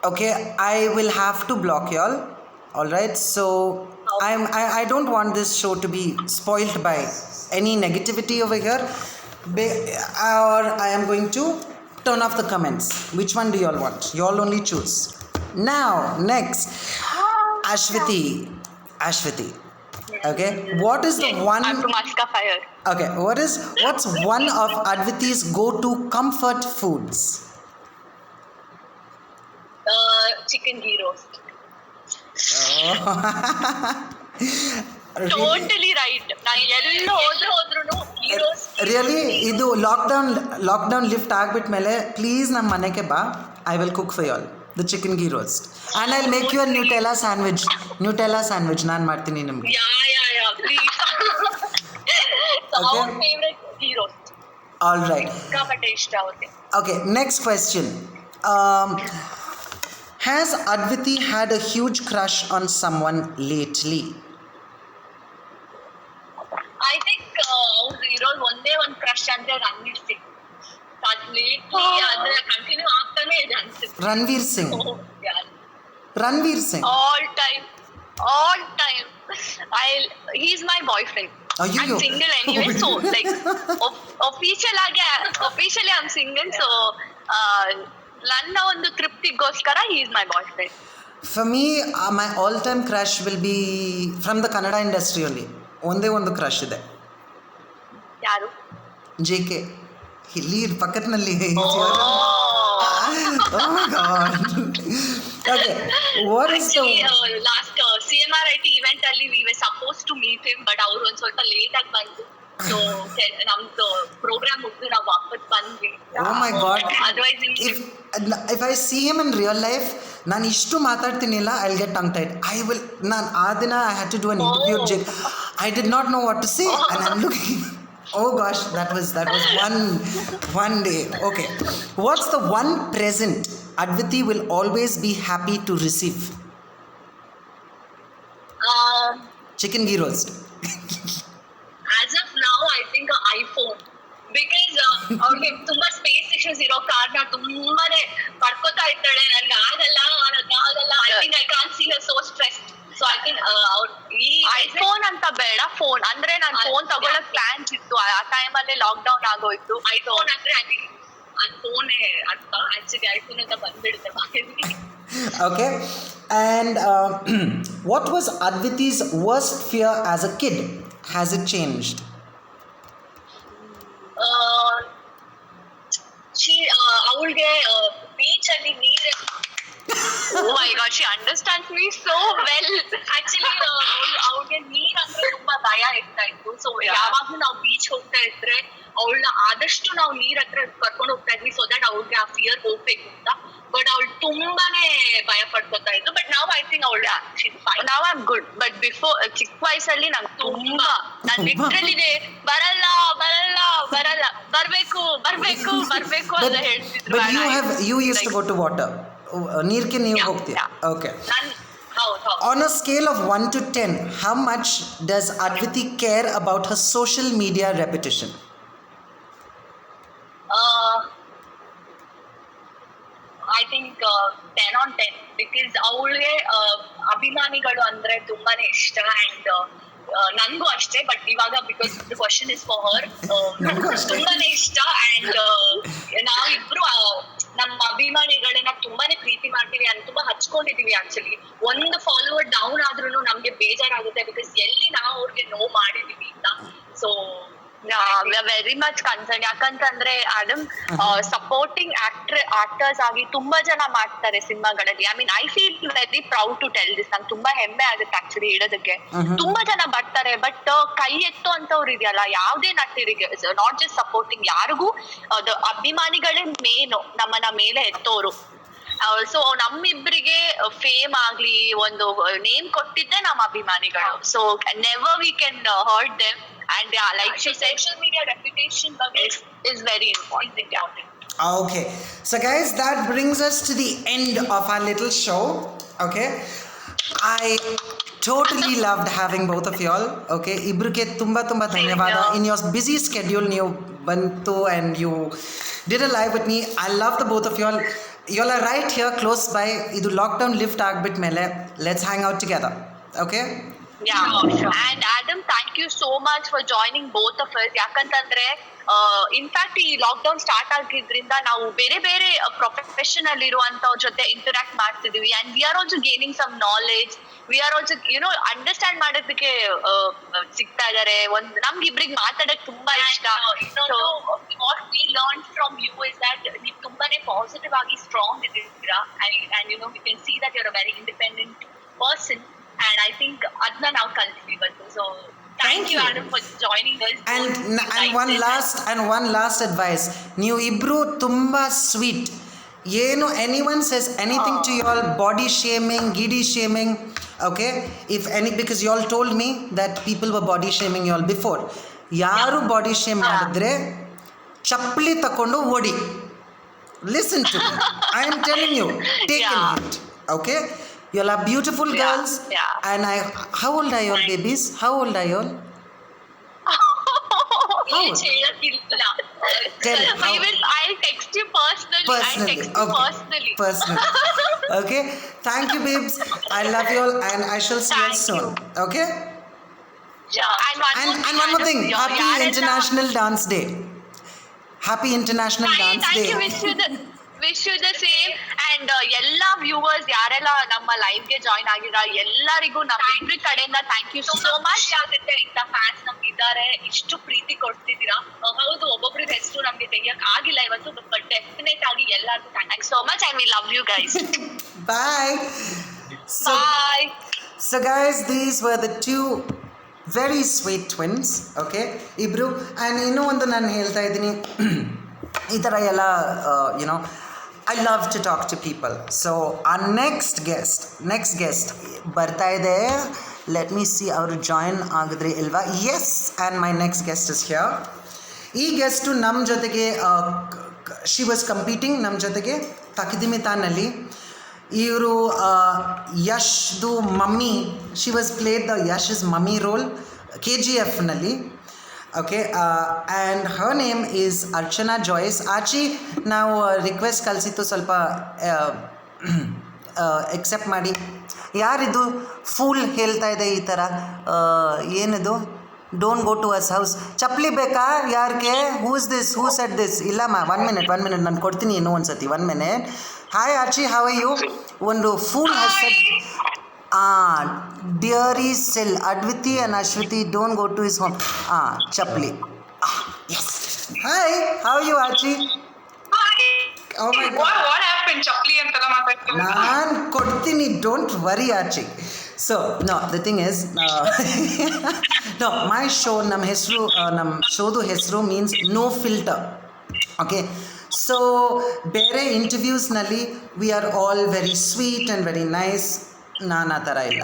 okay, I will have to block you all right? So I don't want this show to be spoiled by any negativity over here, or I am going to turn off the comments. Which one do you all want? You all only choose. Now next, Ashwati, okay, what is the one? I'm from Aska Fire. Okay, what's one of Adviti's go-to comfort foods? Chicken ghee roast. Really? Totally right. ನಾನು ಎಲ್ಲೋ ಹೋದ್ರೂ ghee roast. Really, ಇದು lockdown lift ಆಗ್ಬಿಟ್ಮೇಲೆ please ನಮ್ಮ ಮನೆಗೆ ಬಾ, I will cook for you all the chicken ghee roast and I will make you a Nutella sandwich ನಾನು ಮಾಡ್ತೀನಿ ನಿಮಗೆ. Please. Our favorite ghee roast. All right. ಸಿಕ್ಕಾಪಟ್ಟೆ ಇಷ್ಟ ಅವ್ರಿಗೆ. Okay, next question. Has Adviti had a huge crush on someone lately? I think ಅವ್ರು ಇರೋದು ಒಂದೇ ಒಂದು ಕ್ರಶ್ ಅಂದ್ರೆ ರಣವೀರ್ ಸಿಂಗ್. ಅದು ಲೇಟ್ಲಿ ಅಂದ್ರೆ ಕಂಟಿನ್ಯೂ ಆಗ್ತಾನೆ ಇದೆ ಅನ್ಸುತ್ತೆ. Ranveer Singh. All time. He's my boyfriend. I'm single anyway, so like officially I'm single. So ನನ್ನ ಒಂದು ತೃಪ್ತಿಗೋಸ್ಕರ he is my boyfriend. For me, my all-time crush will be from the Kannada industry only. ಒಂದೇ ಒಂದು crush ಇದೆ. ಯಾರು? JK. ಇಲ್ಲಿ ಪಕ್ಕದಲ್ಲಿ. Oh my god. Okay, what is actually, the last CMRIT event ಅಲ್ಲಿ we were supposed to meet him, but ಅವರು ಒಂದು ಸ್ವಲ್ಪ ಲೇಟ್ ಆಗಿ ಬಂದ್ರು. ಸೊ ನಮ್ದು ಪ್ರೋಗ್ರಾಮ್ ಮುಗಿದು ನಾವು ವಾಪಸ್ ಬಂದ್ವಿ. Oh my god. Otherwise if I see him in real life, ನಾನು ಇಷ್ಟು ಮಾತಾಡ್ತೀನಿಲ್ಲ, I'll get tongue tied. ನಾನು ಆ ದಿನ I had to do an interview with JK. I did not know what to say and I'm looking. Oh gosh, that was one day. Okay, what's the one present Adviti will always be happy to receive? Chicken ghee roast. As of now, I think iPhone. Because ಅವ್ರಿಗೆ ತುಂಬಾ space issues ಇರೋ ಕಾರಣ ತುಂಬಾನೇ ಪಡ್ಕೋತಾ ಇರ್ತಾಳೆ. ನನ್ಗೆ ಆಗಲ್ಲ. I think I can't see her so stressed. So I think ಈ iPhone ಅಂತ ಬೇಡ, ಫೋನ್ ಅಂದ್ರೆ ನಾನು ಫೋನ್ ತಗೊಳಕ್ ಪ್ಲಾನ್ಸ್ ಇತ್ತು. ಆ ಟೈಮಲ್ಲಿ ಲಾಕ್ಡೌನ್ ಆಗೋಯ್ತು. ಐಫೋನ್ ಅಂದ್ರೆ ಅದು ಫೋನೇ ಅಂತ ಆಕ್ಚುಲಿ ಐಫೋನ್ ಅಂತ ಬಂದ್ಬಿಡುತ್ತೆ. Okay. And what was Adviti's worst fear as a kid? Has it changed? ಅವಳಿಗೆ ಬೀಚ್ ಅಲ್ಲಿ ನೀರ್ oh my God she understands me so well actually ಅವ್ಳಿಗೆ ನೀರ್ ಅಂದ್ರೆ ತುಂಬಾ ಭಯ ಇರ್ತಾ ಇತ್ತು ಸೊ ಯಾವಾಗ್ಲೂ ನಾವು ಬೀಚ್ ಹೋಗ್ತಾ ಇದ್ರೆ ಅವಳನ್ನ ಆದಷ್ಟು ನಾವು ನೀರ್ ಹತ್ರ ಕರ್ಕೊಂಡು ಹೋಗ್ತಾ ಇದ್ವಿ ಸೊ ದಟ್ ಅವ್ಳಿಗೆ ಆ ಫಿಯರ್ ಹೋಗ್ಬೇಕು ಅಂತ ಬಟ್ ಅವಳು ತುಂಬಾನೇ ಭಯ ಪಡ್ಕೊತಾ ಇದ್ರು ಬಟ್ ನಾವ್ ಐ ಥಿಂಕ್ ಅವಳ ನಾವ್ ಆಮ್ ಗುಡ್ ಬಟ್ ಬಿಫೋರ್ ಚಿಕ್ಕ ವಯಸ್ಸಲ್ಲಿ ನಂಗೆ ತುಂಬಾ ನಾನ್ ಲಿಟ್ರಲಿ ಬರಲ್ಲ ಬರಲ್ಲ ಬರಲ್ಲ ಬರ್ಬೇಕು ಬರ್ಬೇಕು ಬರ್ಬೇಕು ಅಂತ ಹೇಳ್ತಿದ್ರು But you used to go to water. ನೀರ್ಗೆ ನೀವು ಹೋಗ್ತೀರಾ? Okay. On a scale of 1 to 10, how much does Adviti care about her social media repetition? I think 10 on 10 because ಅವಳಿಗೆ ಅಭಿಮಾನಿಗಳು ಅಂದ್ರೆ ತುಂಬಾನೇ ಇಷ್ಟ ಅಂಡ್ ನನ್ಗೂ ಅಷ್ಟೇ ಬಟ್ ಇವಾಗ because the question is for her ತುಂಬಾನೇ ಇಷ್ಟ ಅಂಡ್ ನಾವಿಬ್ರು ನಮ್ಮ ಅಭಿಮಾನಿಗಳನ್ನ ತುಂಬಾನೇ ಪ್ರೀತಿ ಮಾಡ್ತೀವಿ and ತುಂಬಾ ಹಚ್ಕೊಂಡಿದೀವಿ ಆಕ್ಚುಲಿ ಒಂದು ಫಾಲೋವರ್ ಡೌನ್ ಆದ್ರೂ ನಮ್ಗೆ ಬೇಜಾರಾಗುತ್ತೆ ಬಿಕಾಸ್ ಎಲ್ಲಿ ನಾವು ಅವ್ರಿಗೆ ನೋವು ಮಾಡಿದೀವಿ ಅಂತ ಸೊ ವೆರಿ ಮಚ್ ಕನ್ಸರ್ನ್ ಯಾಕಂತಂದ್ರೆ ಆಡಮ್ ಸಪೋರ್ಟಿಂಗ್ ಆಕ್ಟರ್ಸ್ ಆಗಿ ತುಂಬಾ ಜನ ಮಾಡ್ತಾರೆ ಸಿನಿಮಾಗಳಲ್ಲಿ I mean I feel very proud to tell this ನಂಗೆ ತುಂಬಾ ಹೆಮ್ಮೆ ಆಗುತ್ತೆ ಆಕ್ಚುಲಿ ಹೇಳೋದಕ್ಕೆ ತುಂಬಾ ಜನ ಬರ್ತಾರೆ ಬಟ್ ಕೈ ಎತ್ತೋ ಅಂತವ್ರು ಇದೆಯಲ್ಲ ಯಾವ್ದೇ ನಟರಿಗೆ ನಾಟ್ ಜಸ್ಟ್ ಸಪೋರ್ಟಿಂಗ್ ಯಾರಿಗೂ ಅಭಿಮಾನಿಗಳೇ ಮೇನು ನಮ್ಮನ್ನ ಮೇಲೆ ಎತ್ತೋರು ಸೊ ನಮ್ಮಿಬ್ರಿಗೆ ಫೇಮ್ ಆಗ್ಲಿ ಒಂದು ನೇಮ್ ಕೊಟ್ಟಿದ್ದೆ ನಮ್ಮ ಅಭಿಮಾನಿಗಳು so never we can hurt them and like she said social media reputation is very important. Okay, so guys, that brings us to the end of our little show. Okay, I totally loved having both of y'all. Okay, ibruke tumba dhanyavada in your busy schedule ನೀವು ಬಂತು and you did a live with me. I love the both of y'all. Y'all are right here close by. Idu lockdown lift ಆಗ್ಬಿಟ್ಮೇಲೆ let's hang out together. Okay. Yeah, sure. And Adam, thank you so much for joining both of us. ಯಾಕಂತಂದ್ರೆ in fact ಈ lockdown start ಆಗಿದ್ರಿಂದ ನಾವು ಬೇರೆ ಬೇರೆ profession ಅಲ್ಲಿ ಇರುವಂತವ್ರ ಜೊತೆ interact ಮಾಡ್ತಿದೀವಿ and we are also gaining some knowledge we are also understand ಮಾಡೋದಕ್ಕೆ ಸಿಗ್ತಾ ಇದಾರೆ ಒಂದು ನಮ್ಗೆ ಇಬ್ರಿಗೆ ಮಾತಾಡಕ್ ತುಂಬಾ ಇಷ್ಟ what we learn from you is that ನೀವು ತುಂಬಾನೇ ಪಾಸಿಟಿವ್ ಆಗಿ ಸ್ಟ್ರಾಂಗ್ ಇದ್ದೀರಾ and we can see that you are a very independent person and I think adna now kalti bantu so thank you Adam for joining us and one last advice ನೀವು ಇಬ್ರು ತುಂಬಾ sweet ಏನು anyone says anything to you all body shaming giddy shaming okay if any because you all told me that people were body shaming you all before ಯಾರು body shame ಮಾಡಿದ್ರೆ ಚಪ್ಪಲಿ ತಕೊಂಡು ಓಡಿ listen to me I am telling you take a hit okay. You all are beautiful girls. Yeah. And how old are you all, babies? How old are you all? Tell I'll text you personally. I'll text you okay. Personally. Okay. Thank you, babes. I love you all and I shall see you soon. Okay? Yeah. And one more thing. Happy International Dance Day. Happy International Dance Day. Thank you. Wish you the same and ಎಲ್ಲ viewers ಯಾರೆಲ್ಲ ನಮ್ಮ live ಗೆ join ಆಗಿರ ಎಲ್ಲರಿಗೂ ನಮ್ಮ ಇಬ್ರ ಕಡೆಯಿಂದ thank you so much ಆಗುತ್ತೆ ಇಂಥ ಫ್ಯಾನ್ಸ್ ನಮ್ಗೆ ಇದ್ದಾರೆ ಇಷ್ಟು ಪ್ರೀತಿ ಕೊಡ್ತಿದ್ದೀರಾ ಹೌದು ಒಬ್ಬೊಬ್ರಿಗೆ ಹೆಸರು ನಮ್ಗೆ ತೆಗಿಯಕ್ ಆಗಿಲ್ಲ ಇವತ್ತು ಬಟ್ ಡೆಫಿನೆಟ್ ಆಗಿ ಎಲ್ಲರಿಗೂ thank so much and we love you guys bye so guys these were the two very sweet twins okay ibru and ಇನ್ನೂ ಒಂದು ನಾನು ಹೇಳ್ತಾ ಇದ್ದೀನಿ ಈ ಥರ ಎಲ್ಲ I love to talk to people. So our next guest ಬರ್ತಾ ಇದೆ. Let me see ಅವರು ಜಾಯಿನ್ ಆಗಿದ್ರಿ ಇಲ್ವಾ? Yes, and my next guest is here. ಈ ಗೆಸ್ಟು ನಮ್ಮ ಜೊತೆಗೆ she was competing ನಮ್ಮ ಜೊತೆಗೆ ತಕಿದಿಮಿತಾನಲ್ಲಿ. ಇವರು ಯಶ್ದು mummy, she was played the Yash's mummy role KGFನಲ್ಲಿ. Okay, and her name is Archana Joyce. Archie, ನಾವು ರಿಕ್ವೆಸ್ಟ್ ಕಳಿಸಿತ್ತು ಸ್ವಲ್ಪ ಎಕ್ಸೆಪ್ಟ್ ಮಾಡಿ. ಯಾರಿದು ಫೂಲ್ ಹೇಳ್ತಾ ಇದೆ ಈ ಥರ? ಏನಿದು don't go to us house. ಚಪ್ಪಲಿ ಬೇಕಾ ಯಾರಿಗೆ? Who is this, who set this? ಇಲ್ಲಮ್ಮ, 1 minute ನಾನು ಕೊಡ್ತೀನಿ ಇನ್ನೂ ಒಂದು ಸತಿ. 1 minute. Hi Archie, how are you? ಒಂದು fool has said, dearie cell Adviti and Ashwiti don't go to his home. ಚಪ್ಪಲಿ. Yes. Hi, how are you Archie? Oh my God. What happened? Chapli antala ಮಾತಾಡ್ತಿಲ್ಲ. ನಾನು ಕೊಡ್ತೀನಿ, don't worry Archie. So no, the thing is, no, my show, ನಮ್ಮ ಹೆಸರು, ನಮ್ಮ ಶೋದು ಹೆಸರು means no filter. Okay, so ಬೇರೆ ಇಂಟರ್ವ್ಯೂಸ್ನಲ್ಲಿ we are all very sweet and very nice. ನಾನು ಆ ಥರ ಇಲ್ಲ.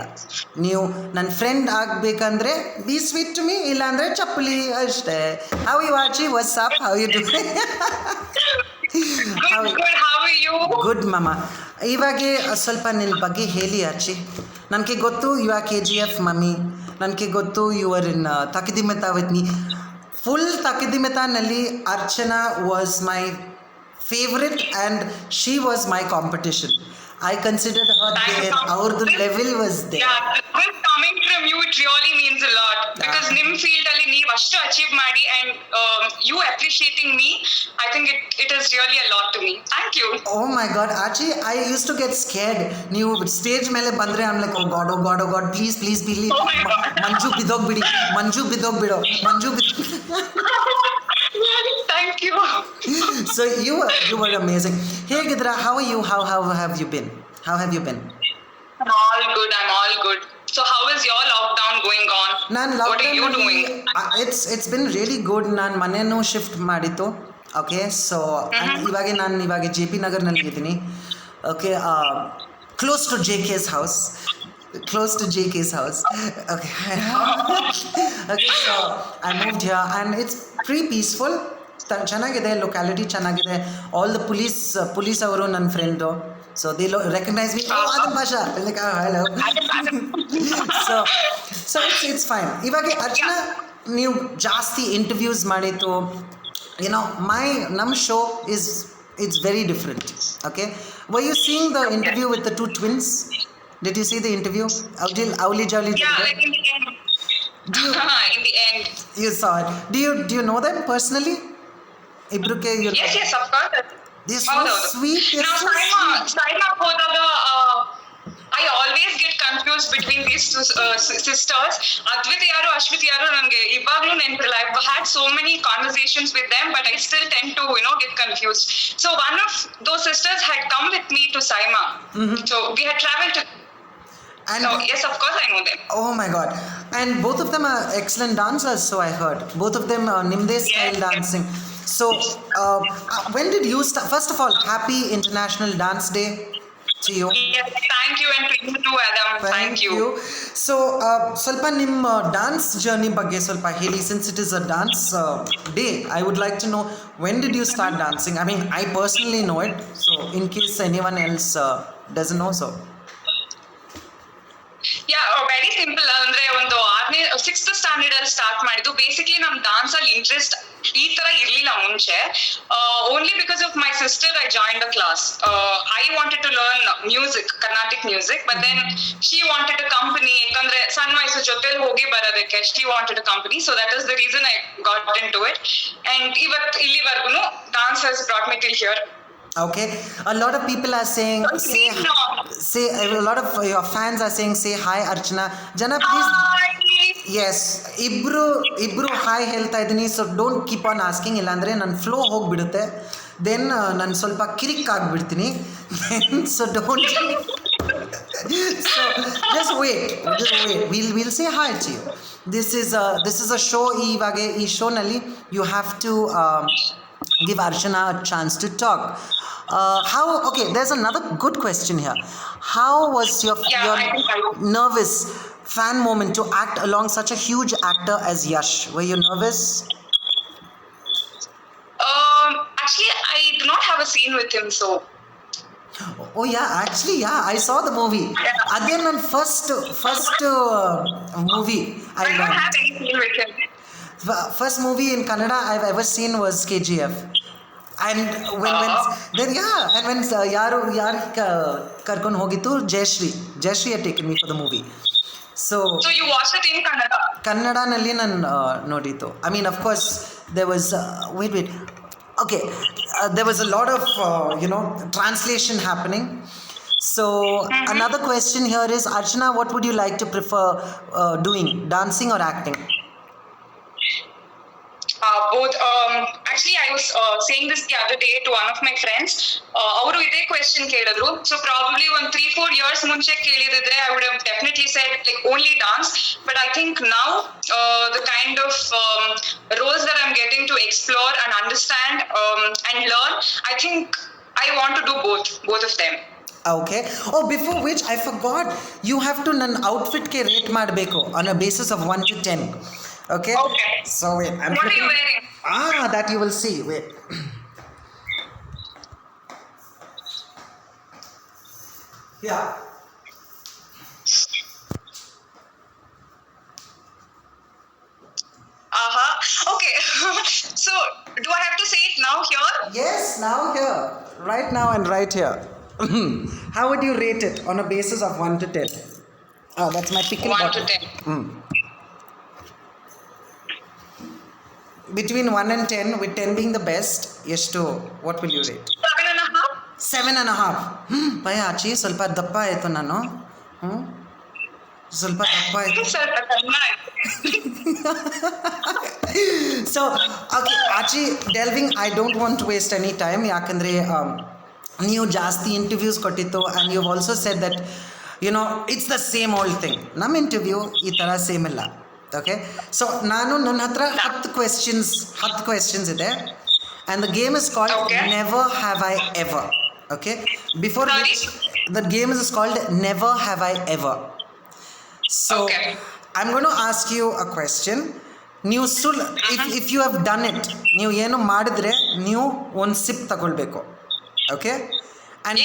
ನೀವು ನನ್ನ ಫ್ರೆಂಡ್ ಆಗಬೇಕಂದ್ರೆ ಬಿ ಸ್ವೀಟ್ ಟು ಮೀ, ಇಲ್ಲಾಂದರೆ ಚಪ್ಪಲಿ ಅಷ್ಟೇ. How you Archi? What's up? How you do? Good. How are you? Good mamma. ಇವಾಗೆ ಸ್ವಲ್ಪ ನಿನ್ನ ಬಗ್ಗೆ ಹೇಳಿ ಆಚಿ. ನನಗೆ ಗೊತ್ತು ಯು ಆರ್ KGF ಮಮ್ಮಿ. ನನಗೆ ಗೊತ್ತು you are in Thakadimitha with me. Full ತಕಿದಿಮೆತಾನಲ್ಲಿ Archana was my favourite and she was my competition. I considered her there. Our level was there. Yeah, this coming from you, it really means a lot. Because nim field alli ನೀವು ಅಷ್ಟು achieve ಮಾಡಿ and you appreciating me, I think it is really a lot to me. Thank you. Oh my God, Archie, I used to get scared. ನೀವು stage ಮೇಲೆ ಬಂದ್ರೆ I'm like, oh God, please, believe. Oh my God. Manju ಬಿದೋಗ್ಬಿಡಿ, Manju ಬಿದೋಗ್ಬಿಡೋ. Thank you. So you were amazing. ಹೇಗಿದ್ರ? How are you? How have you been? I'm all good. So how is your lockdown going on? What are you doing? It's been really good. ನಾನು ಮನೆನೂ shift ಮಾಡಿತ್ತು. Okay, so ಇವಾಗ JP ನಗರ್ನಲ್ಲಿ ಇದ್ದೀನಿ. Okay, close to JK's house. Okay. Okay, so I moved here and it's pretty peaceful. ಚೆನ್ನಾಗಿದೆ, locality ಚೆನ್ನಾಗಿದೆ. All the police ಅವರು ನನ್ನ friend, so they recognise me. ಅದನ್ನ ಭಾಷಾ like hello. So it's fine. ಇವಾಗ ಅರ್ಚನಾ, ನೀವು ಜಾಸ್ತಿ ಇಂಟರ್ವ್ಯೂಸ್ ಮಾಡಿತ್ತು. ನಮ್ಮ show it's very different. Okay, were you seeing the interview with the 2 twins? Did you see the interview? Awli Jawli? Yeah, like in the end. In the end. You saw it. Do you know them personally? Ibruke, you know? Yes, of course. They're so sweet. Now, Saima hodaga, I always get confused between these two sisters. Adviti yaru, Ashwiti yaru, nange ivaglu nenpilla. I've had so many conversations with them, but I still tend to, get confused. So one of those sisters had come with me to Saima. Mm-hmm. So we had traveled to. And so, yes, of course, I know them. Oh my God. And both of them are excellent dancers, so I heard. Both of them are Nimde style dancing. So, when did you start? First of all, happy International Dance Day to you. Yes, thank you, and to you too, Adam. Thank you. So, ಸ್ವಲ್ಪ ನಿಮ್ಮ dance journey ಬಗ್ಗೆ ಸ್ವಲ್ಪ ಹೇಳಿ. Since it is a dance day, I would like to know, when did you start dancing? I mean, I personally know it. So, in case anyone else doesn't know, so. Very simple. ಅಂದ್ರೆ ಒಂದು 6th standard ಅಲ್ಲಿ start ಮಾಡಿದ್ದು. Basically ನಮ್ dance ಅಲ್ಲಿ interest ಈ ತರ ಇರ್ಲಿಲ್ಲ ಮುಂಚೆ. Only because of my sister I join the class. I wanted to learn music, Carnatic music, but then she wanted a company. ಯಾಕಂದ್ರೆ ಸಣ್ಣ ವಯಸ್ಸು ಜೊತೆಲಿ ಹೋಗಿ ಬರೋದಕ್ಕೆ she wanted a company. So that is the reason I got into it. And ಇಲ್ಲಿವರೆಗೂ dance has brought me till here. Okay, a lot of people are saying, say a lot of your fans are saying, say hi Archana. Jana, please. Hi. Yes, ibru hi ಹೇಳ್ತಾ ಇದೀನಿ. So don't keep on asking, ಇಲ್ಲಾಂದ್ರೆ ನನ್ನ flow ಹೋಗ್ಬಿಡುತ್ತೆ. Then ನಾನು ಸ್ವಲ್ಪ ಕಿರಿಕ್ ಆಗಿಬಿಡ್ತೀನಿ. So don't. So just wait. We'll say hi to you. This is a show. ಈ ಶೋನಲ್ಲಿ you have to give Archana a chance to talk. Okay, there's another good question here. How was your nervous fan moment to act along such a huge actor as Yash? Were you nervous? Actually, I do not have a scene with him, so. Oh yeah, actually yeah, I saw the movie. Again, my first movie I don't have any scene with him. First movie in Kannada I've ever seen was KGF. And when ಯಾರು ಕರ್ಕೊಂಡು ಹೋಗಿತ್ತು, Jayashree had taken me for the movie. So you watched it in Kannada? ಕನ್ನಡನಲ್ಲಿ ನಾನು ನೋಡಿದ್ದು. I mean, of course, there was wait. Okay, there was a lot of translation happening. So another question here is, Archana, what would you like to prefer doing, dancing or acting? Both. Actually, I was saying this the other day to one of my friends. ಅವರು ಇದೇ question ಕೇಳಿದ್ರು. So probably 3-4 years ಮುಂಚೆ ಕೇಳಿದ್ರೆ I would have definitely said like only dance. But I think now the kind of roles that I'm getting to explore and understand and learn, I think I want to do both of them. Okay. Oh, before which I forgot, you have to ನನ್ನ outfitಗೆ rate ಮಾಡಬೇಕು on a basis of 1 to 10. Okay. Okay. So wait, What are you wearing? That you will see. Wait. Yeah. Okay. So do I have to say it now here? Yes, now here. Right now and right here. How would you rate it on a basis of 1 to 10? Oh, that's my pickle 1 bottle. to 10. Between 1 and 10, with 10 being the best, what will you rate? 7.5. 7.5. ಭಯ ಆಚಿ ಸ್ವಲ್ಪ ದಪ್ಪ ಆಯಿತು ನಾನು. ಸ್ವಲ್ಪ ದಪ್ಪ ಆಯಿತು. ಸ್ವಲ್ಪ ಕಡಿಮೆ ಆಯ್ತು. So, okay, Aachi delving, I don't want to waste any time. ಯಾಕಂದರೆ ನೀವು ಜಾಸ್ತಿ ಇಂಟರ್ವ್ಯೂಸ್ ಕೊಟ್ಟಿತ್ತು, and you've also said that it's the same old thing. ನಮ್ಮ ಇಂಟರ್ವ್ಯೂ ಈ ಥರ ಸೇಮ್ ಇಲ್ಲ. ಓಕೆ, ಸೊ ನಾನು ನನ್ನ ಹತ್ರ 10 questions ಇದೆ, and the game is called Never Have I Ever. Okay, before which the game is called Never Have I Ever. So I'm going to ask you a question. ನೀವು if you have done it, ನೀವು ಏನು ಮಾಡಿದ್ರೆ ನೀವು ಒಂದು SIP ತಗೊಳ್ಬೇಕು. Okay, and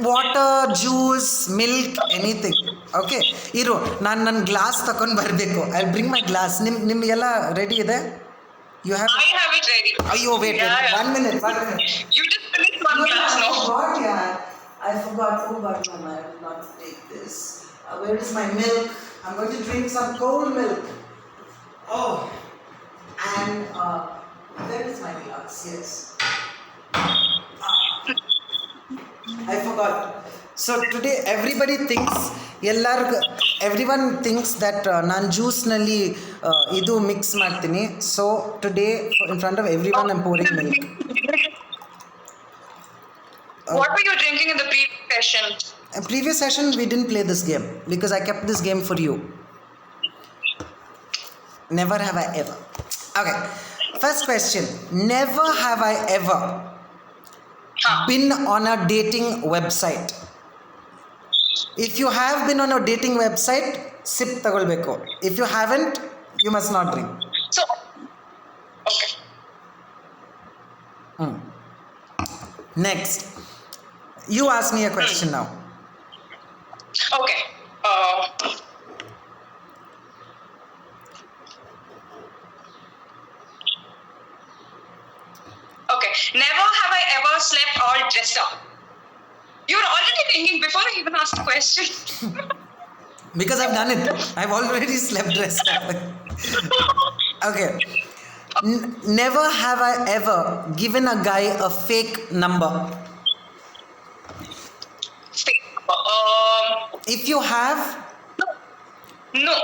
water, juice, milk, anything. Okay, ಇರು, ನಾನು ನನ್ನ ಗ್ಲಾಸ್ ತಗೊಂಡು ಬರಬೇಕು. I bring my glass. ನಿಮಗೆಲ್ಲ ರೆಡಿ ಇದೆ? You have? I have it ready. Ayyo, wait. 1 minute. You just finished one glass, no? I forgot. Oh God, Mama, I will not take this. Where is my milk? I'm going to drink some cold milk. Oh, and where is my glass? Yes. I forgot. So today everyone thinks that ನಾನು ಜ್ಯೂಸ್ನಲ್ಲಿ ಇದು mix ಮಾಡ್ತೀನಿ. So today in front of everyone I'm pouring milk. What were you drinking in the previous session? Previous session we didn't play this game because I kept this game for you. Never have I ever. Okay, first question. Never have I ever been on a dating website. If you have been on a dating website, sip tagolbeko. If you haven't, you must not drink. So, okay. Next, you ask me a question now. Okay. Okay. Never have I ever slept all dressed up. You're already thinking before I even asked the question. Because I've done it. I've already slept dressed up. Okay. Never have I ever given a guy a fake number. Fake. If you have, No.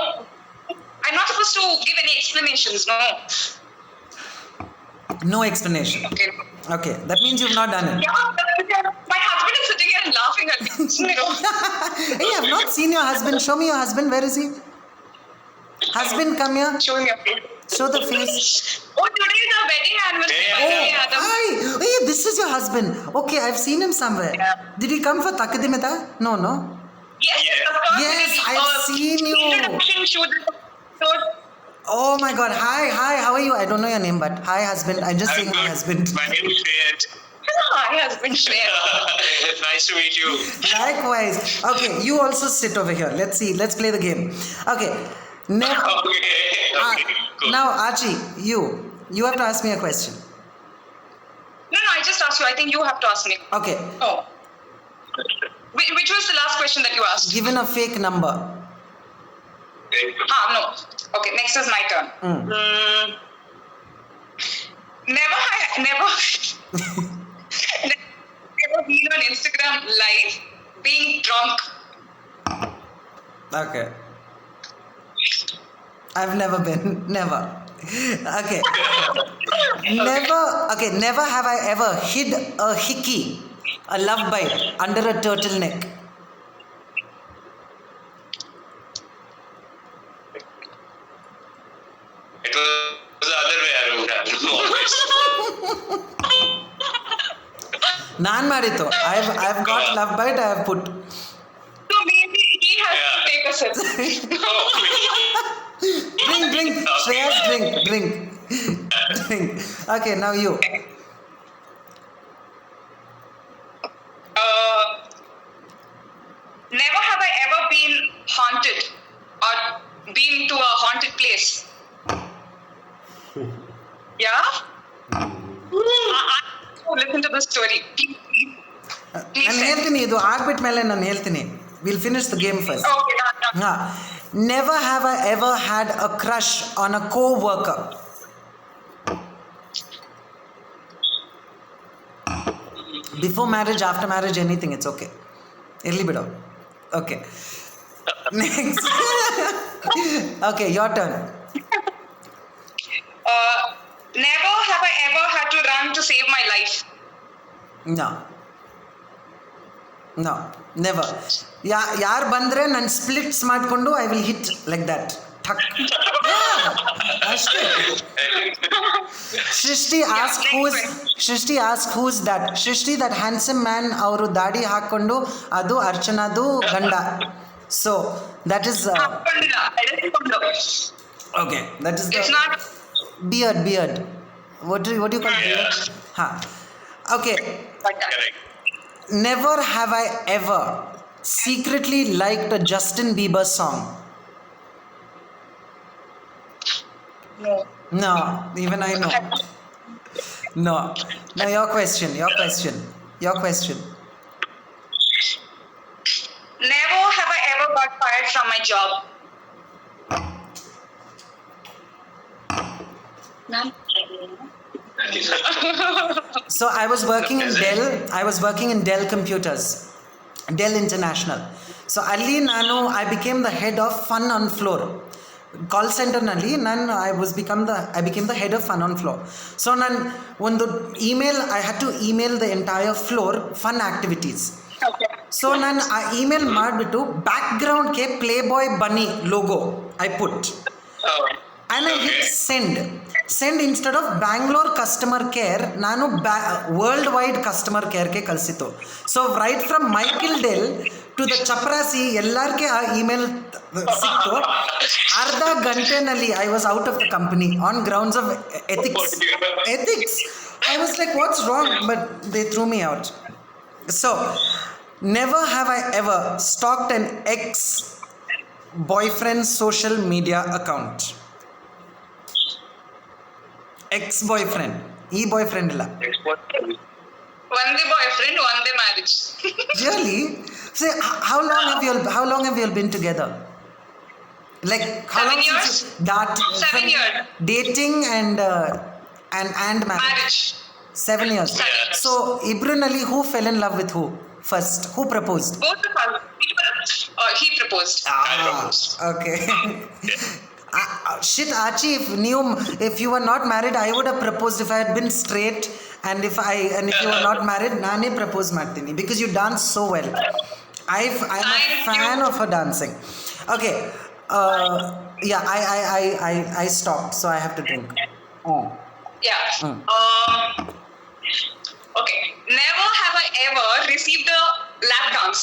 I'm not supposed to give any explanations, no. no explanation. Okay, that means you've not done it. Yeah, my husband is sitting here and laughing at me. Hey, I've not seen your husband. Show me your husband. Where is he? Husband, come here. Show me your face. Show the face. Oh, today is our wedding anniversary. Oh, hi. Hey, this is your husband. Okay, I've seen him somewhere. Yeah. Did he come for Takadimeta? No. Yes, of course. Yes, I've seen you. Introduction shoot. Oh my God. Hi. How are you? I don't know your name, but hi, husband. I'm just saying hi, husband. My name is Shreyat. Hi, husband Shreya. Nice to meet you. Likewise. Okay, you also sit over here. Let's see. Let's play the game. Okay. Okay, cool. Now, Archie, you have to ask me a question. No, I just asked you. I think you have to ask me. Okay. Oh. Which was the last question that you asked? Given a fake number. No. Okay, next is my turn. Never never been on Instagram live being drunk. Okay. I've never been. Never. Okay. Never have I ever hid a hickey, a love bite, under a turtleneck. It was the other way around. Always. Naan ಮಾಡಿತ್ತು. I've got love bite, I have put. So maybe he has to take a sip. Drink. Shreyas, drink. Okay, now you. Never have I ever been haunted or been to a haunted place. Yeah? Listen to the story. Please ನಾನು say. ಹೇಳ್ತೀನಿ, ಇದು ಆಗ್ಬಿಟ್ಮೇಲೆ ನಾನು ಹೇಳ್ತೀನಿ. We'll finish the game first. Okay, done. Never have I ever had a crush on a co-worker. Before marriage, after marriage, anything, it's okay. Irli bido. Okay. Next. Okay, your turn. Never have I ever had to run to save my life. No, never. ಯಾರು ಬಂದರೆ ನಾನು splits ಮಾಡಿಕೊಂಡು I will hit like that ಠಕ್. ಅಷ್ಟೇ. Srishti ask who's that. Srishti that handsome man, ಅವರು ದಾಡಿ ಹಾಕ್ಕೊಂಡು, ಅದು ಅರ್ಚನಾದು ಗಂಡ. So that is okay, that is It's not. Beard. What do you call beard? Okay. Correct. Never have I ever secretly liked a Justin Bieber song. No, even I know. No. Now your question. Never have I ever got fired from my job. So I was working in Dell Computers, Dell International. So ಅಲ್ಲಿ ನಾನು I became the head of fun on floor. ಕಾಲ್ ಸೆಂಟರ್ನಲ್ಲಿ I became the head of fun on floor. So ನಾನು ಒಂದು I had to email the entire floor fun activities. Okay. So ನಾನು ಆ email ಮಾಡಿಬಿಟ್ಟು ಬ್ಯಾಕ್ಗ್ರೌಂಡ್ಗೆ Playboy Bunny logo I put. And I hit send instead of Bangalore customer care, ನಾನು worldwide customer careಗೆ ಕಳಿಸಿತು. So right from Michael Dell to the chaprasi ಎಲ್ಲರಿಗೆ ಆ email ಸಿಕ್ತು. ಅರ್ಧ ಗಂಟೆನಲ್ಲಿ I was out of the company on grounds of ethics. I was like, what's wrong? But they threw me out. So never have I ever stalked an ex-boyfriend's social media account. Ex-boyfriend. boyfriend ಇಲ್ಲ. One day boyfriend, one day marriage. Really? Say, how long have you all been together? Like how 7 long years? That 7 years. Dating and marriage. Marriage. 7 years. Yes. So Ibrunali, who fell in love with who first? Who proposed? Both of us. He proposed. I proposed. Okay. Shit, Archie, if you were not married, I would have proposed if I had been straight, and if you were not married, naane propose ಮಾಡ್ತೀನಿ, because you dance so well. I'm a fan of her dancing. Okay. Yeah, I stopped, so I have to drink. Yeah. Okay. Never have I ever received a lap dance.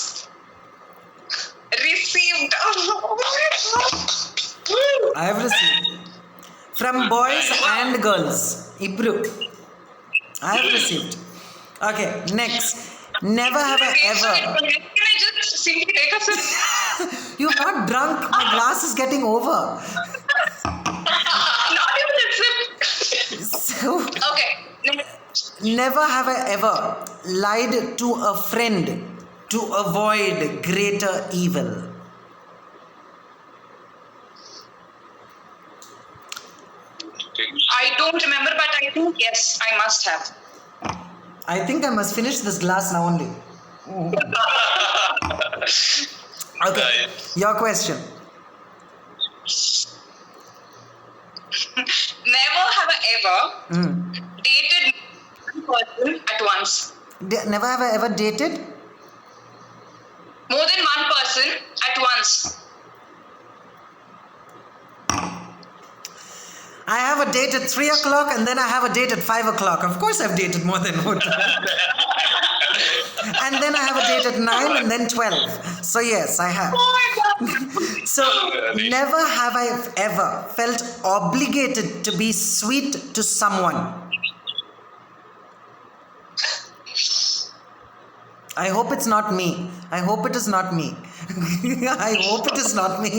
Received. I have received from boys and girls. Ibru. I have received. Okay, next. Never have I ever. Can I just simply take a sip? You're not drunk. My glass is getting over. Not even a sip. So, Okay. never have I ever lied to a friend to avoid greater evil. think yes, I must have. I think I must finish this glass now only. Okay, your question. Never have I ever dated one person at once. Never have I ever dated? More than one person at once. I have a date at 3 o'clock and then I have a date at 5 o'clock. Of course I've dated more than one. And then I have a date at 9 and then 12. So yes, I have. Oh my god. So never have I ever felt obligated to be sweet to someone. I hope it's not me. I hope it is not me. I hope it is not me.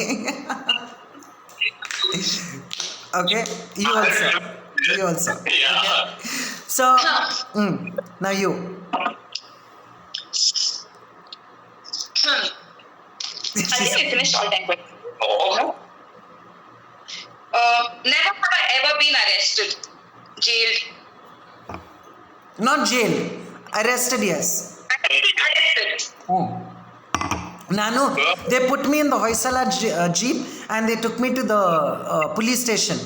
Okay, you also. You also. Yeah. So, now you. I think I finished all 10 questions. Oh. Never have I ever been arrested, jailed. Not jail. Arrested, yes. Arrested. Nanu, they put me in the Hoysala jeep and they took me to the police station.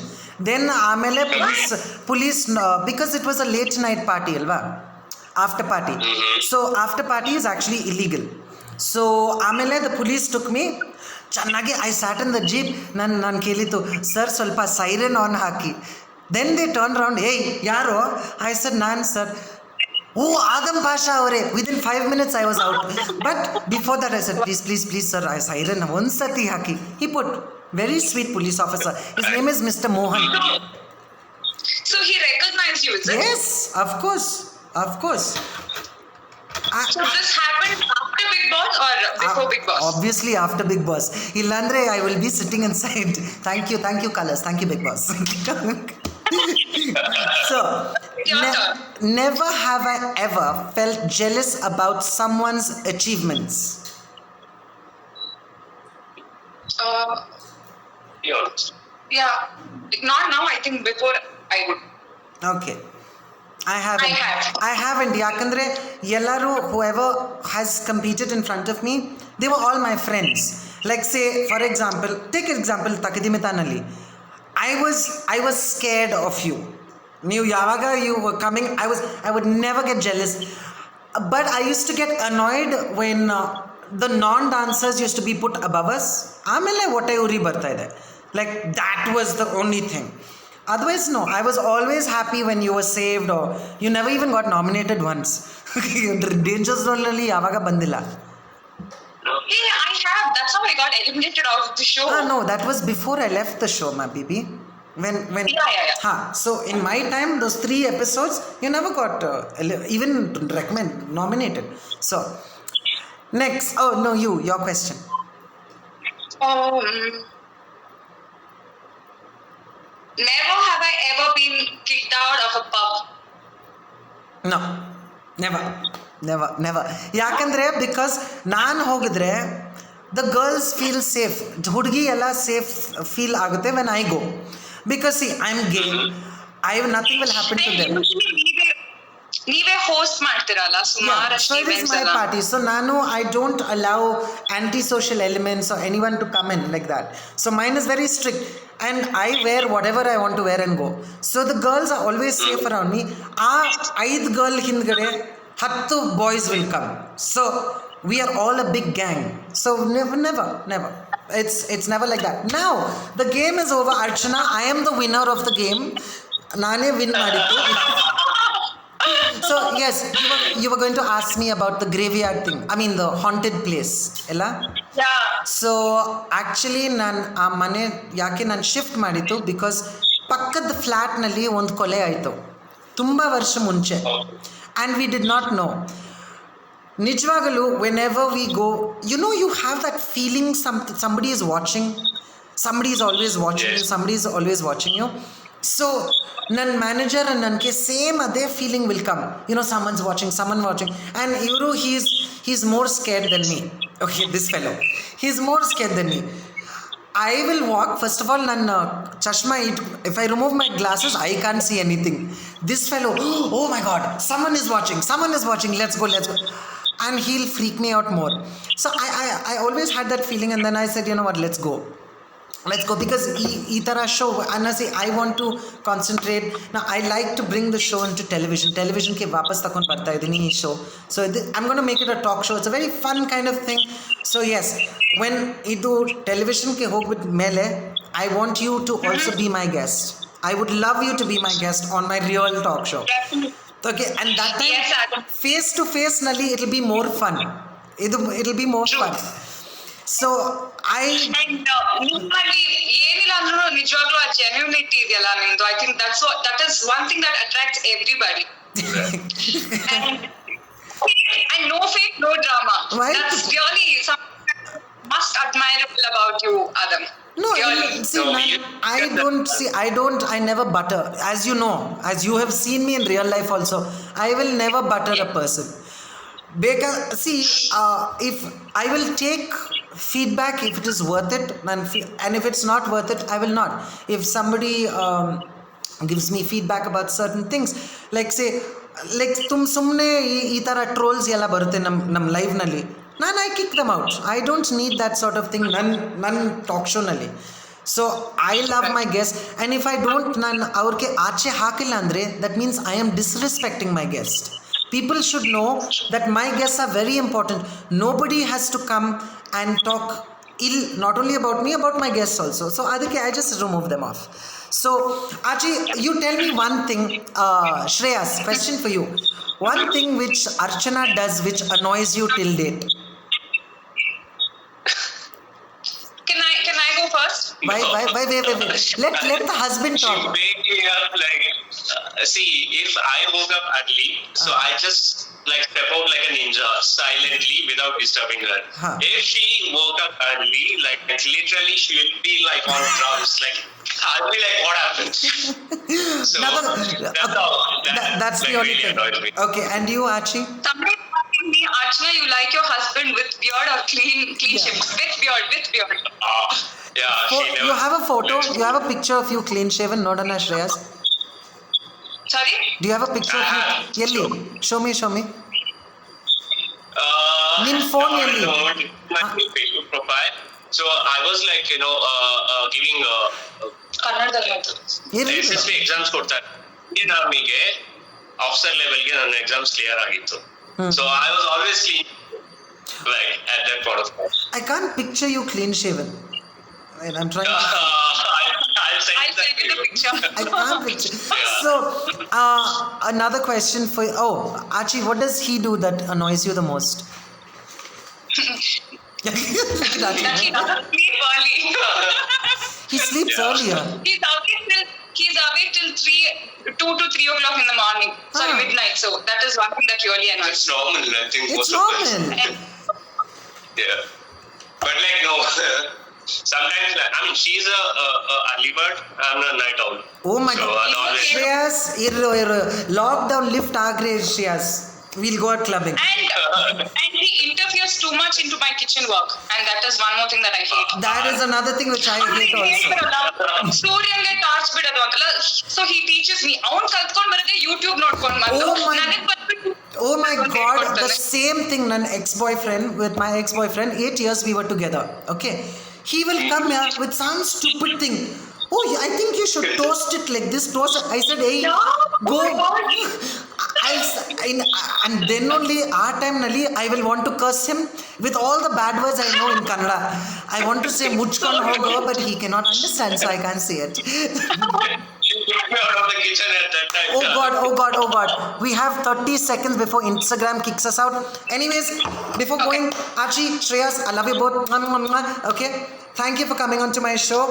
Then ಆಮೇಲೆ police because it was a late night party ಅಲ್ವಾ, after party. So after party is actually illegal. So ಆಮೇಲೆ the police took me ಚೆನ್ನಾಗಿ I sat in the jeep. ನಾನು ಕೇಳಿತು sir ಸ್ವಲ್ಪ siren on hockey. Then they turned around, hey ಯಾರು? I said ನಾನು sir. Oh, Adam Pasha aware. Within 5 minutes I was out. But before that I said, please sir, I siren onsati haki. He put very sweet police officer. His name is Mr. Mohan. So he recognized you, is it? Yes, of course. So this happened after Big Boss or before Big Boss? Obviously after Big Boss. Illandre I will be sitting inside. Thank you Colors. Thank you Big Boss. So, never have I ever felt jealous about someone's achievements. Yeah, not now. I think before I would. Okay. I haven't. I have. I haven't. Yakandre, Yellaru, whoever has competed in front of me, they were all my friends. Like say, for example, take example, Takadimetanali. I was scared of you. You were coming. I would never get jealous. But I used to get annoyed when the non-dancers used to be put above us. Amele what I uri barta ide. Like that was the only thing. Otherwise, no. I was always happy when you were saved or you never even got nominated once. Danger Zone alli yavaga bandilla. Hey, I have. That's how I got eliminated out of the show. No, that was before I left the show, my baby. When Yeah. So in my time, those 3 episodes, you never got even nominated. So next, no, your question. Never have I ever been kicked out of a pub. No, never. ಯಾಕಂದ್ರೆ because ನಾನು ಹೋಗಿದ್ರೆ the girls feel safe. ಹುಡುಗಿ ಎಲ್ಲ safe feel ಆಗುತ್ತೆ when I go. Because see, I'm gay. Nothing will happen to them. ನೀವೇ host ಮಾಡ್ತಿರಲ್ಲ ಸುಮಾರಷ್ಟು So it is my party. So Nanu, I don't allow antisocial elements or anyone to come in like that. So mine is very strict. And I wear whatever I want to wear and go. So the girls are always safe around me. 5 girl hindgade 10 boys will come. So we are all a big gang. So never. It's never like that. Now the game is over, Archana. I am the winner of the game. Nane win madittu. So yes, you were going to ask me about the graveyard thing. I mean the haunted place. Ella? Yeah. So actually ಆ ಮನೆ ಯಾಕೆ ನಾನು shift ಮಾಡಿದ್ದು because ಪಕ್ಕದ ಫ್ಲ್ಯಾಟ್ನಲ್ಲಿ ಒಂದು ಕೊಲೆ ಆಯಿತು ತುಂಬ ವರ್ಷ ಮುಂಚೆ and we did not know. ನಿಜವಾಗಲೂ whenever we go you have that feeling somebody is watching, somebody is always watching you, somebody is always watching you. So ನನ್ನ ಮ್ಯಾನೇಜರ್ ನನಗೆ ಸೇಮ್ ಅದೇ feeling will come, someone watching and ಇವರು he's more scared than me. Okay, this fellow, he's more scared than me. I will walk. First of all, chashma. If I remove my glasses, I can't see anything. This fellow, oh my God, someone is watching. Someone is watching. Let's go. Let's go. And he'll freak me out more. So I always had that feeling, and then I said, you know what? Let's go. Let's go, because ಈ ಥರ show, ಅನ್ನಸಿ I want to concentrate. Now I like to bring the show into televisionಗೆ ವಾಪಸ್ ತಗೊಂಡು ಬರ್ತಾ ಇದ್ದೀನಿ ಈ show. So I'm going to make it a talk show. It's a very fun kind of thing. So yes, when ಇದು televisionಗೆ ಹೋಗ್ಬಿಟ್ಟು ಮೇಲೆ, I want you to also be my guest. I would love you to be my guest on my real talk show. Okay, and that time Yes, Adam. face to face ನಲ್ಲಿ it'll be more fun. It'll be more fun. So And ನಿಮ್ಮಲ್ಲಿ ಏನಿಲ್ಲ ಅಂದ್ರೂ ನಿಜವಾಗ್ಲೂ ಆ genuinity ಇದೆಯಲ್ಲ ನಿಮ್ದು. I think that is one thing that attracts everybody. and no fake, no drama. Right. That's really something must admirable about you, Adam. No, Really. see, I never butter. As you know, as you have seen me in real life also, I will never butter a person. Because, see, if I will take feedback if it is worth it, and if it's not worth it, I will not. If somebody gives me feedback about certain things, like say, like tum sumne ee tara trolls yella barutte nam live nalli, I kick them out. I don't need that sort of thing nan talk show nalli. So I love my guests, and if I don't ಅವ್ರಿಗೆ ಆಚೆ ಹಾಕಿಲ್ಲ ಅಂದ್ರೆ, that means I am disrespecting my guest. People should know that my guests are very important. Nobody has to come and talk ill, not only about me, about my guests also. So adike I just remove them off. So Achi, you tell me one thing, Shreyas, question for you. One thing which Archana does which annoys you till date. Can I go first? Wait. Let the husband She talk. wake me up like, see, if I woke up early, so I just like step out like a ninja silently without disturbing her. Huh. If she woke up early, like literally she will be like on drums, like I'll be like, what happened? So that's all. That's like, the only really thing. annoys me. Okay, and you, Archie? Somebody asking me, Archana, you like your husband with beard or clean Yeah. shave? With beard. Yeah, she never. You have a photo, you have a picture of you clean shaven, not on Shreyas? Sorry? Do you have a picture of you? Yelli, show me. Nim phone no, ಎಲ್ಲಿ? my Facebook profile. So I was like, giving ಕನ್ನಡದಲ್ಲಿ SSB exams ಕೊಡ್ತಾರೆ. Indian ಆರ್ಮಿಗೆ officer ಲೆವೆಲ್ಗೆ ನನ್ನ exams clear ಆಗಿತ್ತು. So I was always clean, like at that point of time. I can't picture you clean shaven. And I'm trying to... I'll send I'll that send to you the you. picture. I can't picture. Yeah. So, another question for... Oh, Archie, what does he do that annoys you the most? That he doesn't sleep early. He sleeps Yeah. earlier. He's awake till 2 to 3 o'clock in the morning. Sorry, Ah. midnight. So that is one thing that really annoys It's me. normal, I think. It's most of the time. normal. Yeah. But like, no. Sometimes, I mean, she's a early bird, I'm a night owl. Oh my So God. I'll always... Shreyas, lockdown lift Agre, Shreyas. We'll go out clubbing. And he interferes too much into my kitchen work, and that is one more thing that I hate. That is another thing which I hate also. ಸೂರ್ಯಂಗೆ torch ಬಿಡೋದು ಅಂತಲ್ಲ, so he teaches me. ಅವ್ನ್ ಕಲ್ತ್ಕೊಂಡ್ ಬರದೆ YouTube ನೋಡ್ಕೊಂಡ್ ಬಂದು Oh my- ನನಗ್ ಬಂದ್ಬಿಟ್ಟು Oh my ಹೇಳ್ಕೊಡ್ತಾನೆ. God, the same thing. With my ex-boyfriend, 8 years we were together. Okay, he will come here with some stupid thing. Oh, I think you should toast it like this. Toast it. I said, hey, No. go. Oh my God. And then only our time nalli, I will want to curse him with all the bad words I know in Kannada. I want to say mujhkon hoga, but he cannot understand, so I can't say it. She took me out of the kitchen at that time. Oh God. We have 30 seconds before Instagram kicks us out. Anyways, before going, Archie, Shreyas, I love you both. Mwah, mwah, mwah. Okay, thank you for coming onto my show.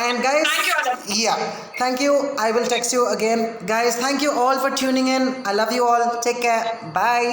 And guys, Thank you, Adam. yeah, thank you. I will text you again. Guys, thank you all for tuning in. I love you all. Take care. Bye.